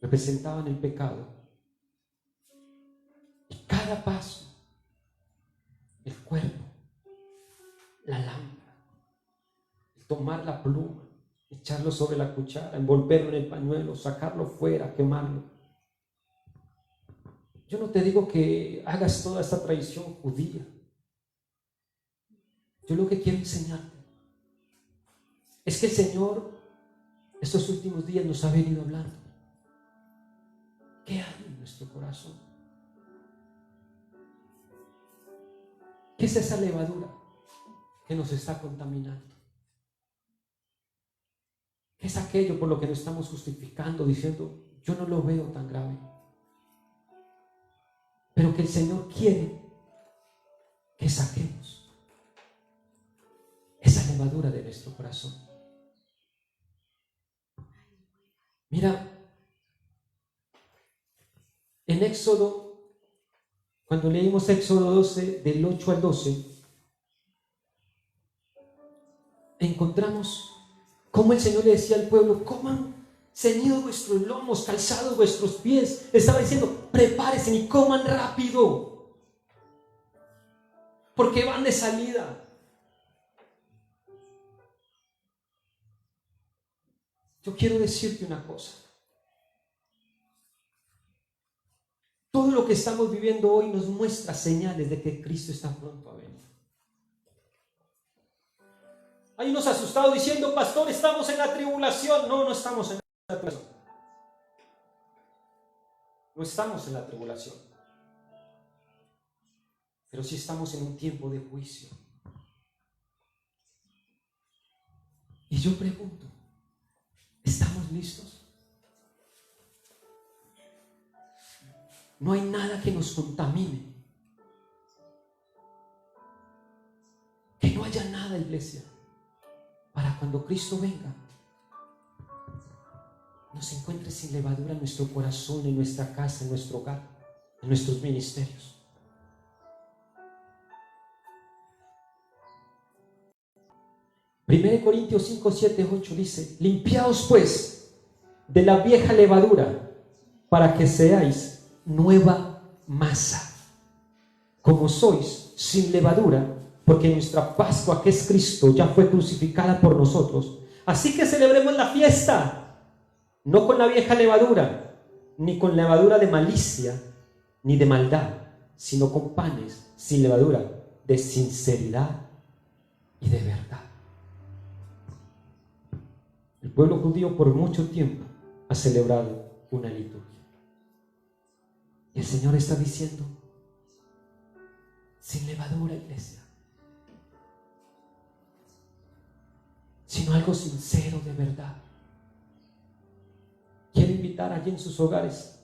representaban el pecado, y cada paso, el cuerpo, la lámpara, el tomar la pluma, echarlo sobre la cuchara, envolverlo en el pañuelo, sacarlo fuera, quemarlo. Yo no te digo que hagas toda esta tradición judía. Yo lo que quiero enseñarte es que el Señor estos últimos días nos ha venido hablando. ¿Qué hay en nuestro corazón? ¿Qué es esa levadura que nos está contaminando? ¿Qué es aquello por lo que nos estamos justificando, diciendo: yo no lo veo tan grave? Pero que el Señor quiere que saquemos esa levadura de nuestro corazón. Mira, en Éxodo, cuando leímos Éxodo 12, del 8 al 12, encontramos cómo el Señor le decía al pueblo: coman ceñidos vuestros lomos, calzados vuestros pies. Le estaba diciendo: prepárense y coman rápido, porque van de salida. Yo quiero decirte una cosa. Todo lo que estamos viviendo hoy nos muestra señales de que Cristo está pronto a venir. Hay unos asustados diciendo: pastor, estamos en la tribulación. No, no estamos en la tribulación. No estamos en la tribulación. Pero sí estamos en un tiempo de juicio. Y yo pregunto: ¿estamos listos? No hay nada que nos contamine. Que no haya nada, iglesia, para cuando Cristo venga nos encuentre sin levadura en nuestro corazón, en nuestra casa, en nuestro hogar, en nuestros ministerios. 1 Corintios 5, 7, 8 dice: limpiaos pues de la vieja levadura, para que seáis nueva masa, como sois sin levadura, porque nuestra Pascua, que es Cristo, ya fue crucificada por nosotros. Así que celebremos la fiesta, no con la vieja levadura, ni con levadura de malicia, ni de maldad, sino con panes sin levadura, de sinceridad y de verdad. El pueblo judío por mucho tiempo ha celebrado una liturgia. Y el Señor está diciendo: sin levadura, iglesia. sino algo sincero de verdad. Quiero invitar allí en sus hogares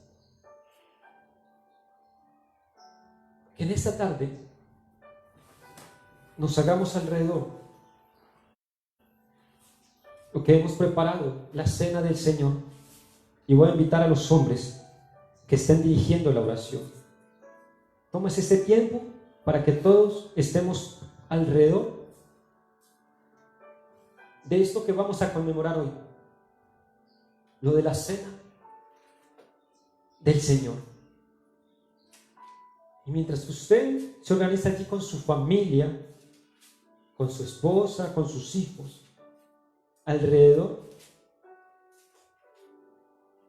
que en esta tarde nos hagamos alrededor lo que hemos preparado, la cena del Señor, y voy a invitar a los hombres que estén dirigiendo la oración. Tomes este tiempo para que todos estemos alrededor de esto que vamos a conmemorar hoy, lo de la cena del Señor. Y mientras usted se organiza allí con su familia, con su esposa, con sus hijos, alrededor,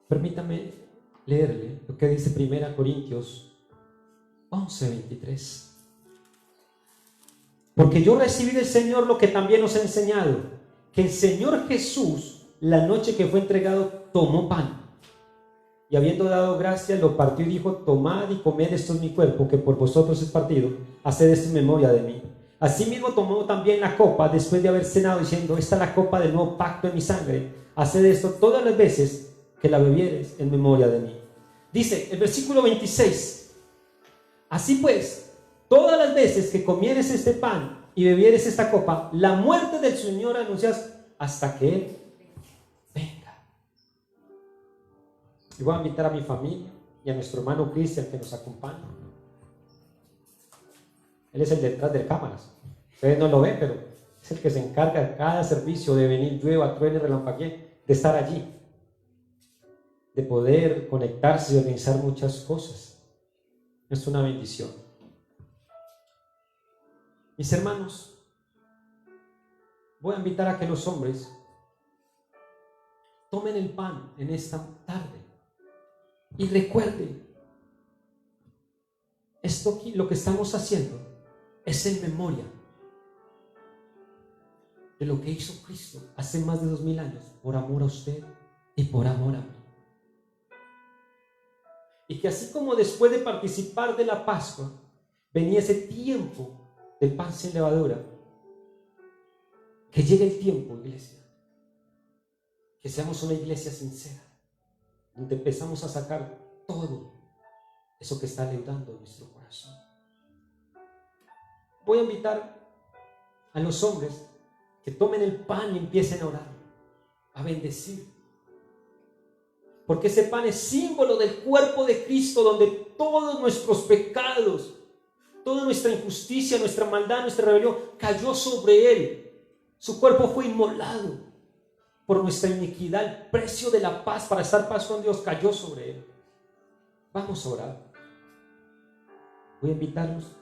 permítame leerle lo que dice 1 Corintios 11:23. Porque yo recibí del Señor lo que también os he enseñado, que el Señor Jesús, la noche que fue entregado, tomó pan, y habiendo dado gracias, lo partió y dijo: tomad y comed, esto es mi cuerpo, que por vosotros es partido, haced esto en memoria de mí. Asimismo tomó también la copa después de haber cenado, diciendo: esta es la copa del nuevo pacto en mi sangre, haced esto todas las veces que la bebiereis en memoria de mí. Dice el versículo 26: así pues, todas las veces que comieres este pan y bebieres esta copa, la muerte del Señor anuncias hasta que Él venga. Y voy a invitar a mi familia y a nuestro hermano Cristian que nos acompaña. Él es el detrás de cámaras. Ustedes no lo ven, pero es el que se encarga de cada servicio, de venir llueva, truene, relampaguee, de estar allí, de poder conectarse y organizar muchas cosas. Es una bendición. Mis hermanos, voy a invitar a que los hombres tomen el pan en esta tarde y recuerden, esto aquí, lo que estamos haciendo, es en memoria de lo que hizo Cristo hace más de 2000 años, por amor a usted y por amor a mí. Y que así como después de participar de la Pascua, venía ese tiempo del pan sin levadura, que llegue el tiempo, iglesia, que seamos una iglesia sincera, donde empezamos a sacar todo eso que está leudando nuestro corazón. Voy a invitar a los hombres que tomen el pan y empiecen a orar, a bendecir, porque ese pan es símbolo del cuerpo de Cristo, donde todos nuestros pecados, toda nuestra injusticia, nuestra maldad, nuestra rebelión cayó sobre Él. Su cuerpo fue inmolado por nuestra iniquidad. El precio de la paz para estar paz con Dios cayó sobre Él. Vamos a orar. Voy a invitarlos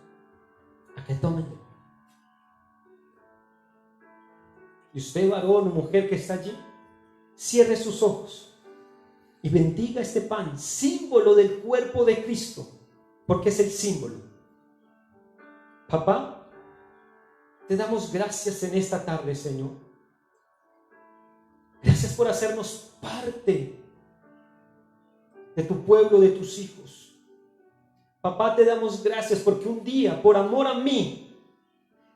a que tomen. Y usted, varón o mujer que está allí, cierre sus ojos y bendiga este pan, símbolo del cuerpo de Cristo, porque es el símbolo. Papá, te damos gracias en esta tarde, Señor. Gracias por hacernos parte de tu pueblo, de tus hijos. Papá, te damos gracias porque un día, por amor a mí,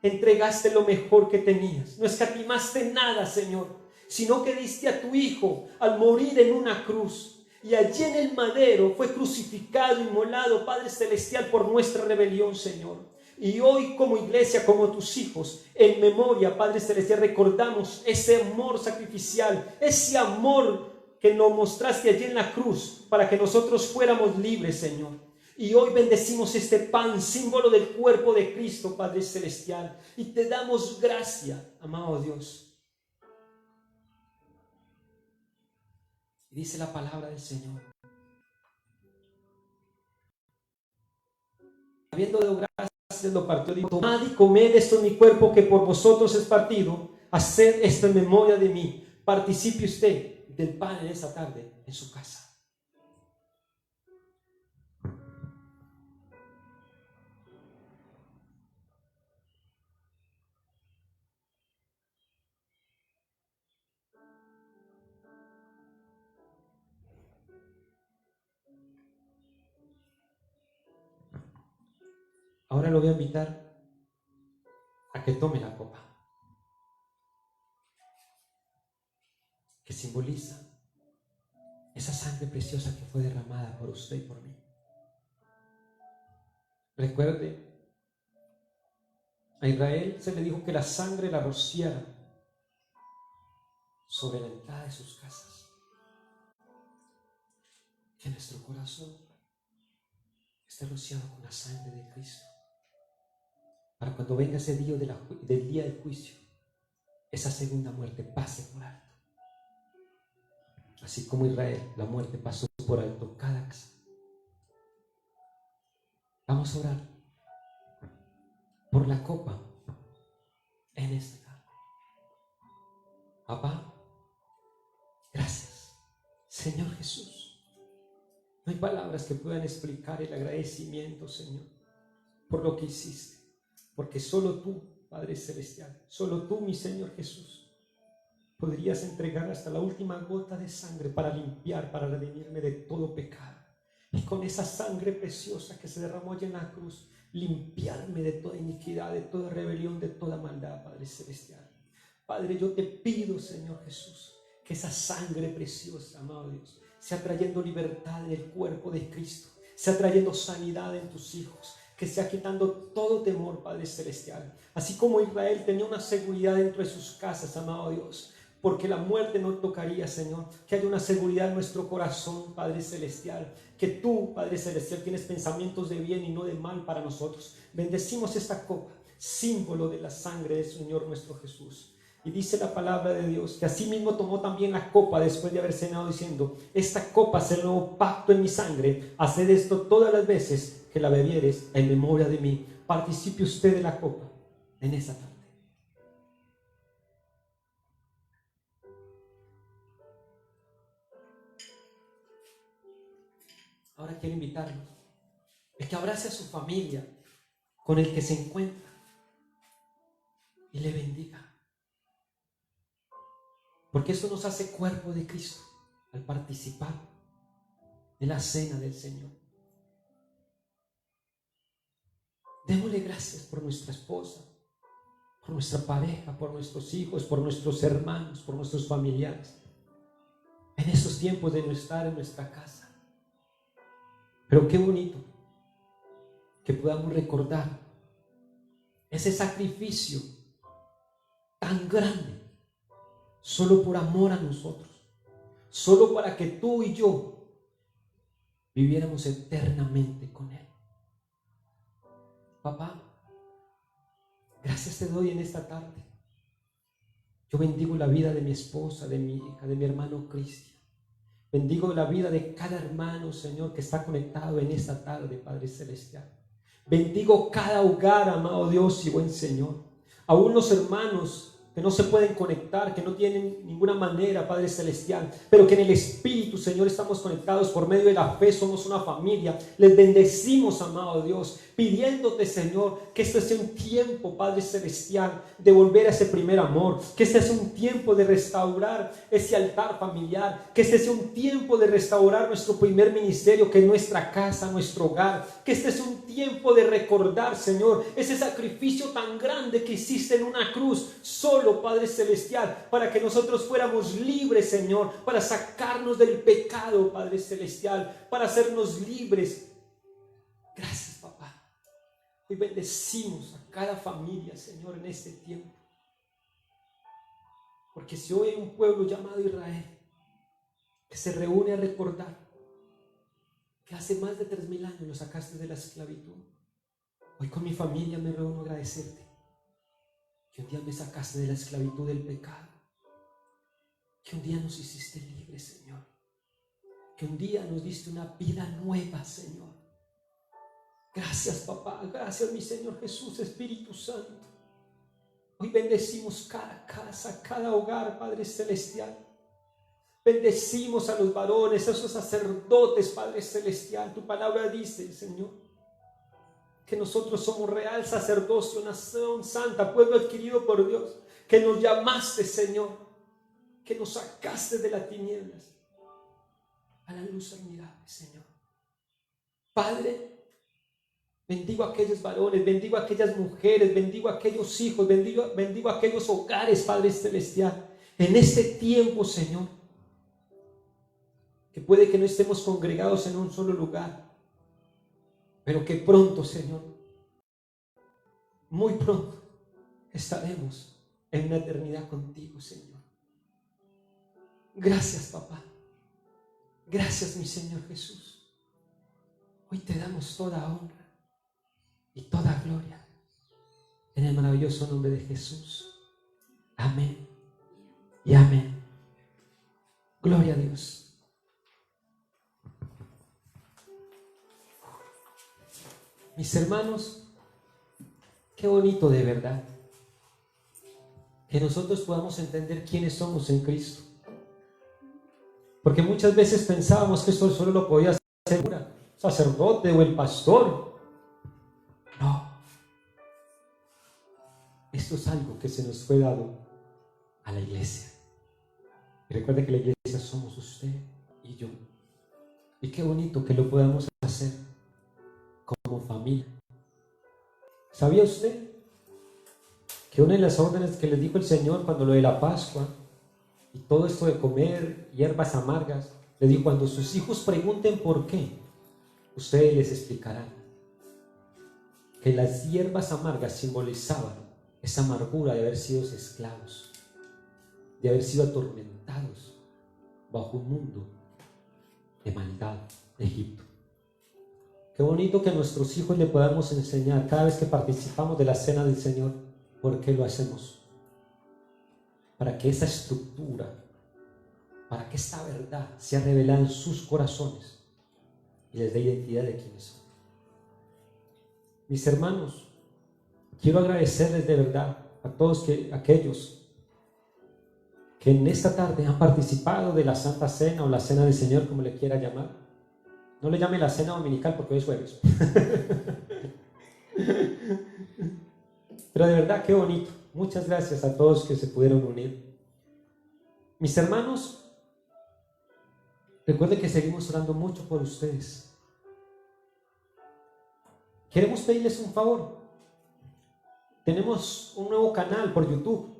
entregaste lo mejor que tenías. No escatimaste nada, Señor, sino que diste a tu Hijo al morir en una cruz. Y allí en el madero fue crucificado, inmolado, Padre Celestial, por nuestra rebelión, Señor. Y hoy como iglesia, como tus hijos, en memoria, Padre Celestial, recordamos ese amor sacrificial, ese amor que nos mostraste allí en la cruz para que nosotros fuéramos libres, Señor. Y hoy bendecimos este pan, símbolo del cuerpo de Cristo, Padre Celestial. Y te damos gracia, amado Dios. Y dice la palabra del Señor: habiendo dado gracias, lo partió, dijo: tomad y comed, esto es mi cuerpo que por vosotros es partido. Haced esto en memoria de mí. Participe usted del pan en esta tarde en su casa. Ahora lo voy a invitar a que tome la copa. que simboliza esa sangre preciosa que fue derramada por usted y por mí. Recuerde, a Israel se le dijo que la sangre la rociara sobre la entrada de sus casas. Que nuestro corazón esté rociado con la sangre de Cristo, para cuando venga ese día del día del juicio, esa segunda muerte pase por alto. Así como Israel, la muerte pasó por alto cada casa. Vamos a orar por la copa en esta tarde. Papá, gracias, Señor Jesús. No hay palabras que puedan explicar el agradecimiento, Señor, por lo que hiciste. Porque solo tú, Padre Celestial, solo tú, mi Señor Jesús, podrías entregar hasta la última gota de sangre para limpiar, para redimirme de todo pecado. Y con esa sangre preciosa que se derramó allí en la cruz, limpiarme de toda iniquidad, de toda rebelión, de toda maldad, Padre Celestial. Padre, yo te pido, Señor Jesús, que esa sangre preciosa, amado Dios, sea trayendo libertad en el cuerpo de Cristo, sea trayendo sanidad en tus hijos, que sea quitando todo temor, Padre Celestial. Así como Israel tenía una seguridad dentro de sus casas, amado Dios, porque la muerte no tocaría, Señor, que haya una seguridad en nuestro corazón, Padre Celestial, que tú, Padre Celestial, tienes pensamientos de bien y no de mal para nosotros. Bendecimos esta copa, símbolo de la sangre del Señor nuestro Jesús. Y dice la palabra de Dios que así mismo tomó también la copa después de haber cenado, diciendo: esta copa es el nuevo pacto en mi sangre, haced esto todas las veces que la bebieres en memoria de mí. Participe usted de la copa en esta tarde. Ahora quiero invitarlo a que abrace a su familia con el que se encuentra y le bendiga. Porque esto nos hace cuerpo de Cristo al participar de la cena del Señor. Démosle gracias por nuestra esposa, por nuestra pareja, por nuestros hijos, por nuestros hermanos, por nuestros familiares, en esos tiempos de no estar en nuestra casa. Pero qué bonito que podamos recordar ese sacrificio tan grande, solo por amor a nosotros, solo para que tú y yo viviéramos eternamente con Él. Papá, gracias te doy en esta tarde. Yo bendigo la vida de mi esposa, de mi hija, de mi hermano Cristian. Bendigo la vida de cada hermano, Señor, que está conectado en esta tarde, Padre Celestial. Bendigo cada hogar, amado Dios y buen Señor. Aún los hermanos que no se pueden conectar, que no tienen ninguna manera, Padre Celestial, pero que en el Espíritu, Señor, estamos conectados por medio de la fe, somos una familia. Les bendecimos, amado Dios, pidiéndote, Señor, que este sea un tiempo, Padre Celestial, de volver a ese primer amor, que este sea un tiempo de restaurar ese altar familiar, que este sea un tiempo de restaurar nuestro primer ministerio, que es nuestra casa, nuestro hogar, que este sea un tiempo de recordar, Señor, ese sacrificio tan grande que hiciste en una cruz, solo, Padre Celestial, para que nosotros fuéramos libres, Señor, para sacarnos del pecado, Padre Celestial, para hacernos libres. Gracias, papá. Hoy bendecimos a cada familia, Señor, en este tiempo. Porque si hoy hay un pueblo llamado Israel que se reúne a recordar que hace más de 3000 años lo sacaste de la esclavitud, hoy con mi familia me reúno a agradecerte que un día me sacaste de la esclavitud del pecado, que un día nos hiciste libres, Señor, que un día nos diste una vida nueva, Señor. Gracias, papá. Gracias, mi Señor Jesús, Espíritu Santo. Hoy bendecimos cada casa, cada hogar, Padre Celestial. Bendecimos a los varones, a esos sacerdotes, Padre Celestial. Tu palabra dice, Señor, que nosotros somos real sacerdocio, nación santa, pueblo adquirido por Dios, que nos llamaste, Señor, que nos sacaste de las tinieblas a la luz admirable, Señor. Padre, bendigo a aquellos varones, bendigo a aquellas mujeres, bendigo a aquellos hijos, bendigo a aquellos hogares, Padre Celestial, En este tiempo, Señor, que puede que no estemos congregados en un solo lugar, pero que pronto, Señor, muy pronto, estaremos en una eternidad contigo, Señor. Gracias, papá. Gracias, mi Señor Jesús. Hoy te damos toda honra y toda gloria en el maravilloso nombre de Jesús. Amén y amén. Gloria a Dios. Mis hermanos, qué bonito de verdad que nosotros podamos entender quiénes somos en Cristo. Porque muchas veces pensábamos que esto solo lo podía hacer un sacerdote o el pastor. No. Esto es algo que se nos fue dado a la iglesia. Y recuerde que la iglesia somos usted y yo. Y qué bonito que lo podamos hacer como familia. ¿Sabía usted que una de las órdenes que les dijo el Señor cuando lo de la Pascua y todo esto de comer hierbas amargas, le dijo: cuando sus hijos pregunten por qué, ustedes les explicarán que las hierbas amargas simbolizaban esa amargura de haber sido esclavos, de haber sido atormentados bajo un mundo de maldad de Egipto. Qué bonito que a nuestros hijos le podamos enseñar cada vez que participamos de la cena del Señor por qué lo hacemos. Para que esa estructura, para que esta verdad sea revelada en sus corazones y les dé identidad de quiénes son. Mis hermanos, quiero agradecerles de verdad a todos aquellos que en esta tarde han participado de la Santa Cena o la Cena del Señor, como le quiera llamar. No le llame la cena dominical porque hoy es jueves. Pero de verdad, qué bonito. Muchas gracias a todos que se pudieron unir. Mis hermanos, recuerden que seguimos orando mucho por ustedes. Queremos pedirles un favor. Tenemos un nuevo canal por YouTube.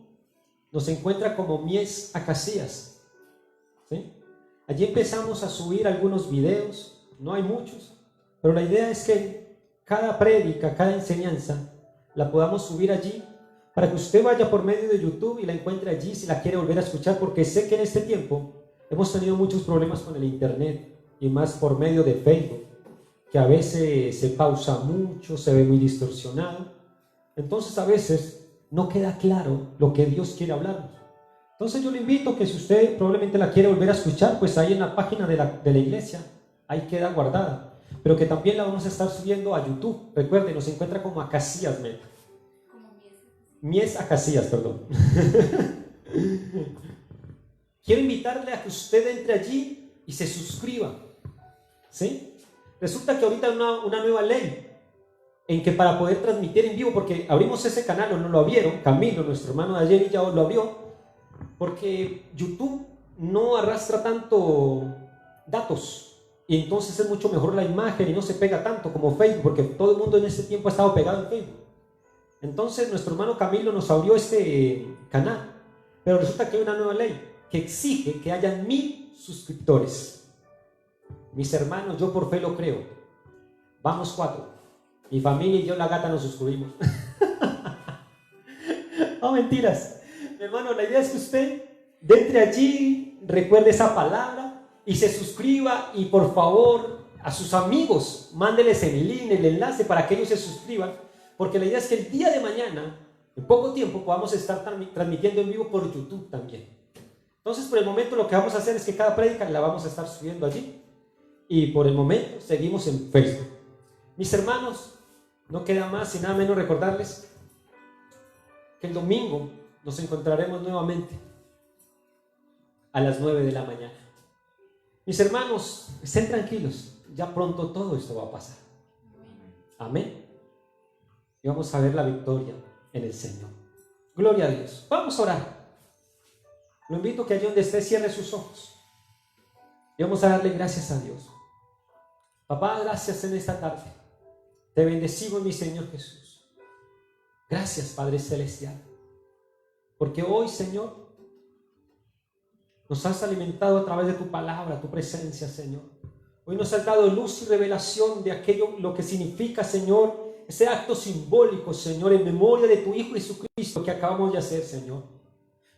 Nos encuentra como Mies Acacias. ¿Sí? Allí empezamos a subir algunos videos. No hay muchos, pero la idea es que cada prédica, cada enseñanza la podamos subir allí para que usted vaya por medio de YouTube y la encuentre allí si la quiere volver a escuchar, porque sé que en este tiempo hemos tenido muchos problemas con el internet y más por medio de Facebook, que a veces se pausa mucho, se ve muy distorsionado. Entonces a veces no queda claro lo que Dios quiere hablarnos. Entonces yo le invito que si usted probablemente la quiere volver a escuchar, pues ahí en la página de la iglesia, ahí queda guardada, pero que también la vamos a estar subiendo a YouTube. Recuerden, nos encuentra como Acacias Meta. Mies Acacias, perdón. Quiero invitarle a que usted entre allí y se suscriba. ¿Sí? Resulta que ahorita hay una nueva ley en que para poder transmitir en vivo, porque abrimos ese canal, o no lo abrieron, Camilo, nuestro hermano de ayer, ya lo abrió, porque YouTube no arrastra tanto datos. Y entonces es mucho mejor la imagen y no se pega tanto como Facebook, porque todo el mundo en ese tiempo ha estado pegado en Facebook. Entonces nuestro hermano Camilo nos abrió este canal, pero resulta que hay una nueva ley que exige que haya 1000 suscriptores. Mis hermanos, yo por fe lo creo. Vamos 4. Mi familia y yo, la gata, nos suscribimos. No, mentiras. Mi hermano, la idea es que usted entre allí, recuerde esa palabra y se suscriba, y por favor a sus amigos mándeles el link, el enlace para que ellos se suscriban, porque la idea es que el día de mañana, en poco tiempo, podamos estar transmitiendo en vivo por YouTube también. Entonces por el momento lo que vamos a hacer es que cada prédica la vamos a estar subiendo allí, y por el momento seguimos en Facebook. Mis hermanos, no queda más y nada menos recordarles que el domingo nos encontraremos nuevamente a las 9 de la mañana. Mis hermanos, estén tranquilos, ya pronto todo esto va a pasar. Amén. Y vamos a ver la victoria en el Señor. Gloria a Dios. Vamos a orar. Lo invito a que allí donde esté cierre sus ojos y vamos a darle gracias a Dios. Papá, gracias en esta tarde. Te bendecimos, mi Señor Jesús. Gracias, Padre Celestial, porque hoy, Señor, Nos has alimentado a través de tu palabra, tu presencia, Señor. Hoy nos has dado luz y revelación de aquello, lo que significa, Señor, ese acto simbólico, Señor, en memoria de tu Hijo Jesucristo que acabamos de hacer, Señor.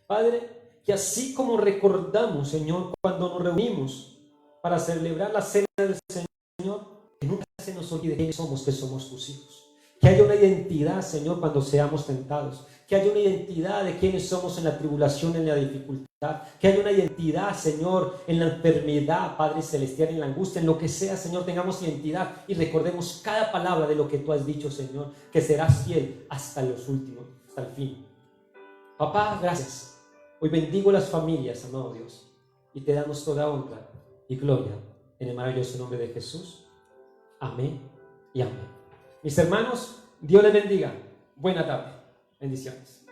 Padre, que así como recordamos, Señor, cuando nos reunimos para celebrar la cena del Señor, que nunca se nos olvide quiénes somos, que somos tus hijos. Que haya una identidad, Señor, cuando seamos tentados. Que haya una identidad de quiénes somos en la tribulación, en la dificultad. Que haya una identidad, Señor, en la enfermedad, Padre Celestial, en la angustia, en lo que sea, Señor, tengamos identidad y recordemos cada palabra de lo que tú has dicho, Señor, que serás fiel hasta los últimos, hasta el fin. Papá, gracias. Hoy bendigo las familias, amado Dios, y te damos toda honra y gloria en el maravilloso nombre de Jesús. Amén y amén. Mis hermanos, Dios les bendiga. Buena tarde. Bendiciones.